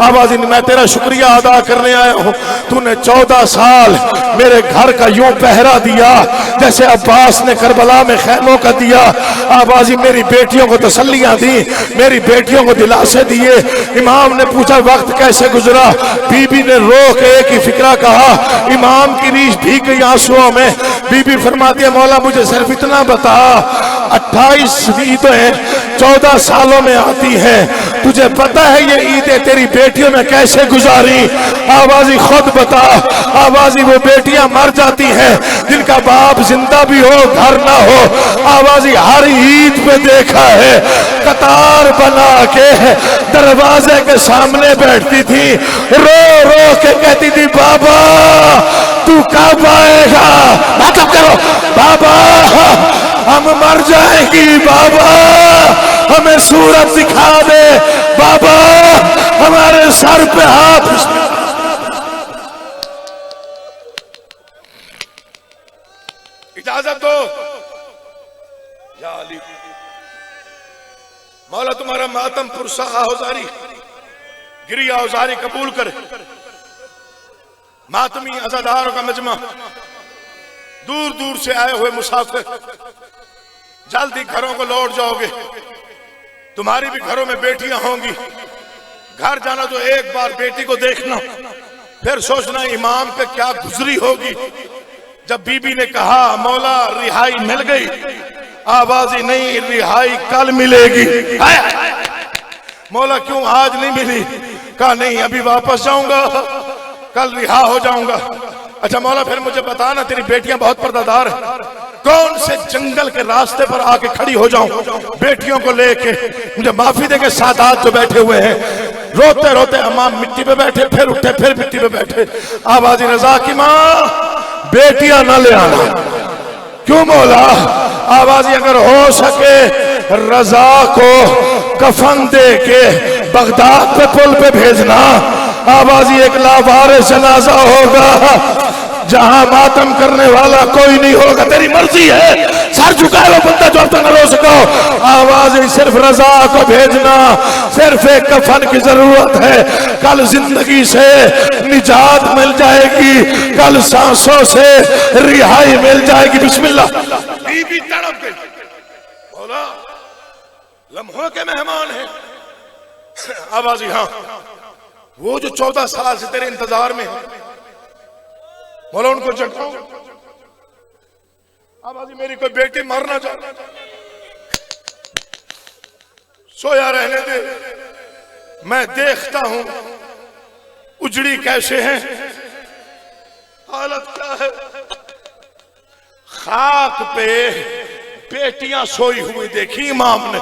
आवाजी मैं तेरा शुक्रिया अदा करने आया हूं, तूने 14 साल मेरे घर का यूं पहरा दिया जैसे अब्बास ने करबला में खैमों का दिया। आवाजी मेरी बेटियों को तसल्लियां दी, मेरी बेटियों को दिलासे दिए। इमाम ने पूछा वक्त कैसे गुजरा? बीबी ने रो के एक ही फिक्रा कहा। इमाम की रीछ भीग गई आंसुओं में। बीबी फरमाती है मौला मुझे सिर्फ इतना बता, 28 ईदें 14 सालों में आती हैं, तुझे पता है ये ईदें तेरी बेटियों में कैसे गुजारी? आवाजी खुद बता। आवाजी वो बेटियां मर जाती हैं जिनका बाप जिंदा भी हो घर ना हो। आवाजी हर ईद पे देखा है कतार बना के दरवाजे के सामने बैठती थी, रो रो के कहती थी बाबा तू कब आएगा? मतलब करो बाबा हम मर जाएंगी, बाबा हमें सूरत दिखा दे, बाबा हमारे सर पे हाथ। इजाजत दो या अली, मौला तुम्हारा मातम पुरसा औजारी गिरिया औजारी कबूल करे। मातमी अज़ादारों का मजमा, दूर दूर से आए हुए मुसाफिर, जल्दी घरों को लौट जाओगे। तुम्हारी भी घरों में बेटियां होंगी, घर जाना तो एक बार बेटी को देखना, फिर सोचना इमाम पे क्या गुजरी होगी। जब बीबी ने कहा मौला रिहाई मिल गई, आवाज ही नहीं रिहाई कल मिलेगी। मौला क्यों आज नहीं मिली? कहा नहीं अभी वापस जाऊंगा, कल रिहा हो जाऊंगा। अच्छा मौला फिर मुझे बता ना, तेरी बेटियां बहुत पर्दादार हैं, कौन से जंगल के रास्ते पर आके खड़ी हो जाऊं बेटियों को लेके? मुझे माफी दे के सादात जो बैठे हुए हैं रोते रोते, अम्मा मिट्टी पे बैठे, फिर उठे, फिर मिट्टी पे बैठे। आबादी रजा की माँ, बेटियां न ले आना। क्यों मौला? आबादी अगर हो सके रजा को कफन दे के बगदाद पे पुल पे भेजना। आबादी एक लावारिस जनाजा होगा जहां मातम करने वाला कोई नहीं होगा। तेरी मर्जी है, सर झुकाए वो बंदा जो अब तक न रो सको। आवाज सिर्फ रजा को भेजना, सिर्फ एक कफन की जरूरत है। कल जिंदगी से निजात मिल जाएगी, कल सांसों से रिहाई मिल जाएगी। बिस्मिल्लाह। बीबी तड़प गई, बोला लम्हों के मेहमान हैं। आवाजी हाँ, वो जो 14 साल से तेरे इंतजार में है, बोलो उनको जगाओ। आबादी मेरी कोई बेटी मरना चाहती, सोया रहने दे, मैं देखता हूं उजड़ी कैसे हैं, हालत क्या है। खाक पे बेटियां सोई हुई देखी इमाम ने,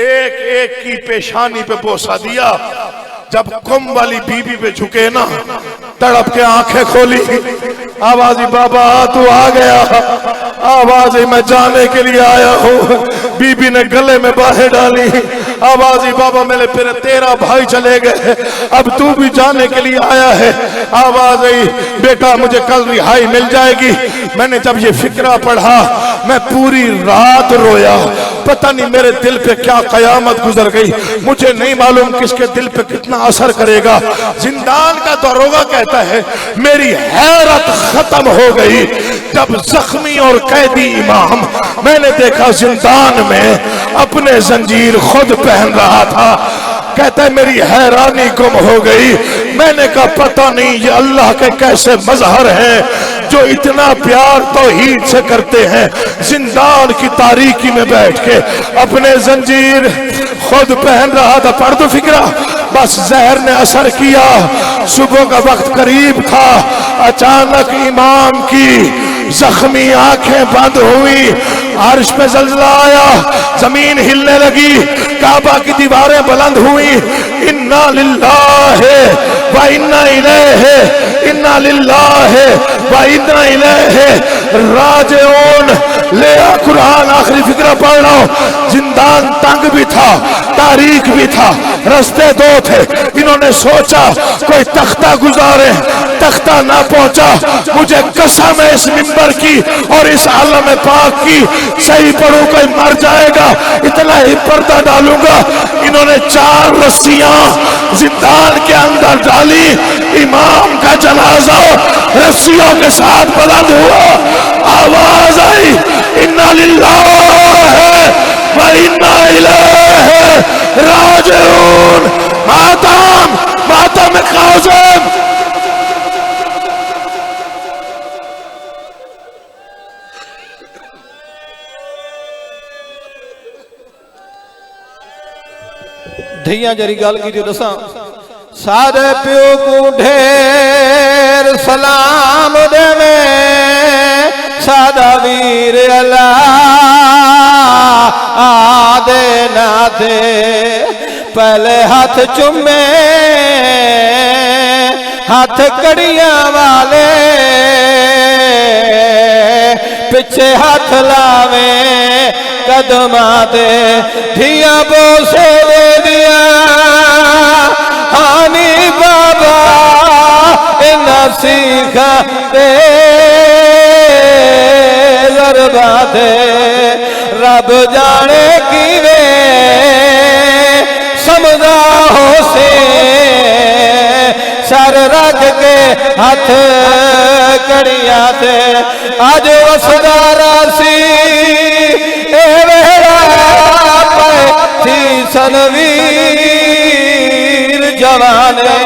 एक एक की पेशानी पे बोसा दिया। जब कुम वाली बीबी पे झुके ना, तड़प के आंखें खोली, आवाजी बाबा तू आ गया, आवाजी मैं जाने के लिए आया हूँ। बीबी ने गले में बाहें डाली, आवाजी बाबा मेरे फिर तेरा भाई चले गए, अब तू भी जाने के लिए आया है। आवाज आई बेटा मुझे कल रिहाई मिल जाएगी। मैंने जब ये फिक्रा पढ़ा मैं पूरी रात रोया, पता नहीं मेरे दिल पे क्या कयामत गुजर गई। मुझे नहीं मालूम किसके दिल पे कितना असर करेगा। जिंदान का दरोगा कहता है मेरी हैरत खत्म हो गई जब जख्मी और कैदी इमाम मैंने देखा जिंदान में अपने जंजीर खुद पहन रहा था। कहता है मेरी हैरानी गुम हो गई। मैंने कहा पता नहीं ये अल्लाह के कैसे मजहर हैं जो इतना प्यार तौहीद से करते हैं। जिंदान की तारीकी में बैठ के अपने जंजीर खुद पहन रहा था। पढ़ दो फिक्रा, बस जहर ने असर किया। सुबह का वक्त करीब था, अचानक इमाम की जख्मी आंखें बंद हुई, अर्श पे जल्जला आया, जमीन हिलने लगी, काबा की दीवारें बुलंद हुई। इन्ना लिल्लाहि व इन्ना इलैहि, इन्ना लिल्लाहि व इन्ना इलैहि राजिऊन। ले आ कुरान, आखिरी फिक्रा पढ़ रहा हूं। जिंदान तंग भी था, तारीख भी था, रास्ते दो थे। इन्होंने सोचा कोई तख्ता गुजारे, तख्ता ना पहुंचा। मुझे कसम है इस मिंबर की और इस आलम पाक की, सही पढ़ू कोई मर जाएगा इतना ही पर्दा डालूंगा। इन्होंने 4 रस्सियां जिंदान के अंदर डाली, इमाम का जनाजा रस्सियों के साथ बुलंद हुआ। आवाज आई इन्ना लिल्लाहि व इन्ना इलैहि राजिऊन। मातम मातम काज़िम। धियां जरी गल की जो दसा, सारे प्यो को ढेर सलाम देवे, सादा वीर अल्लाह आदे नाते पहले हाथ चुमे हाथ कड़ियां वाले, पिछे हाथ लावे कदमा दे। धिया बोसे दे दिया हानी बाबा इना सीखा दे जरबा दे। रब जाने किवे समझा हो से सर रख के हाथ कड़िया दे। आज वसदारा सी सनवीर जवाने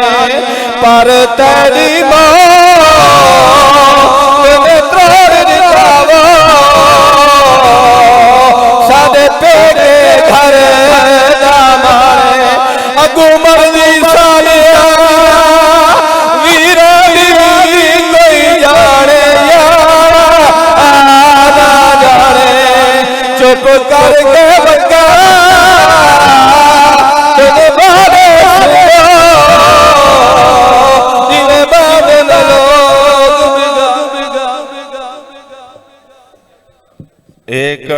पर तेरी मौत ने तोड़ दिखावा। सादे पेड़े घर दामाने अगू मर्दी सालिया वीरा करके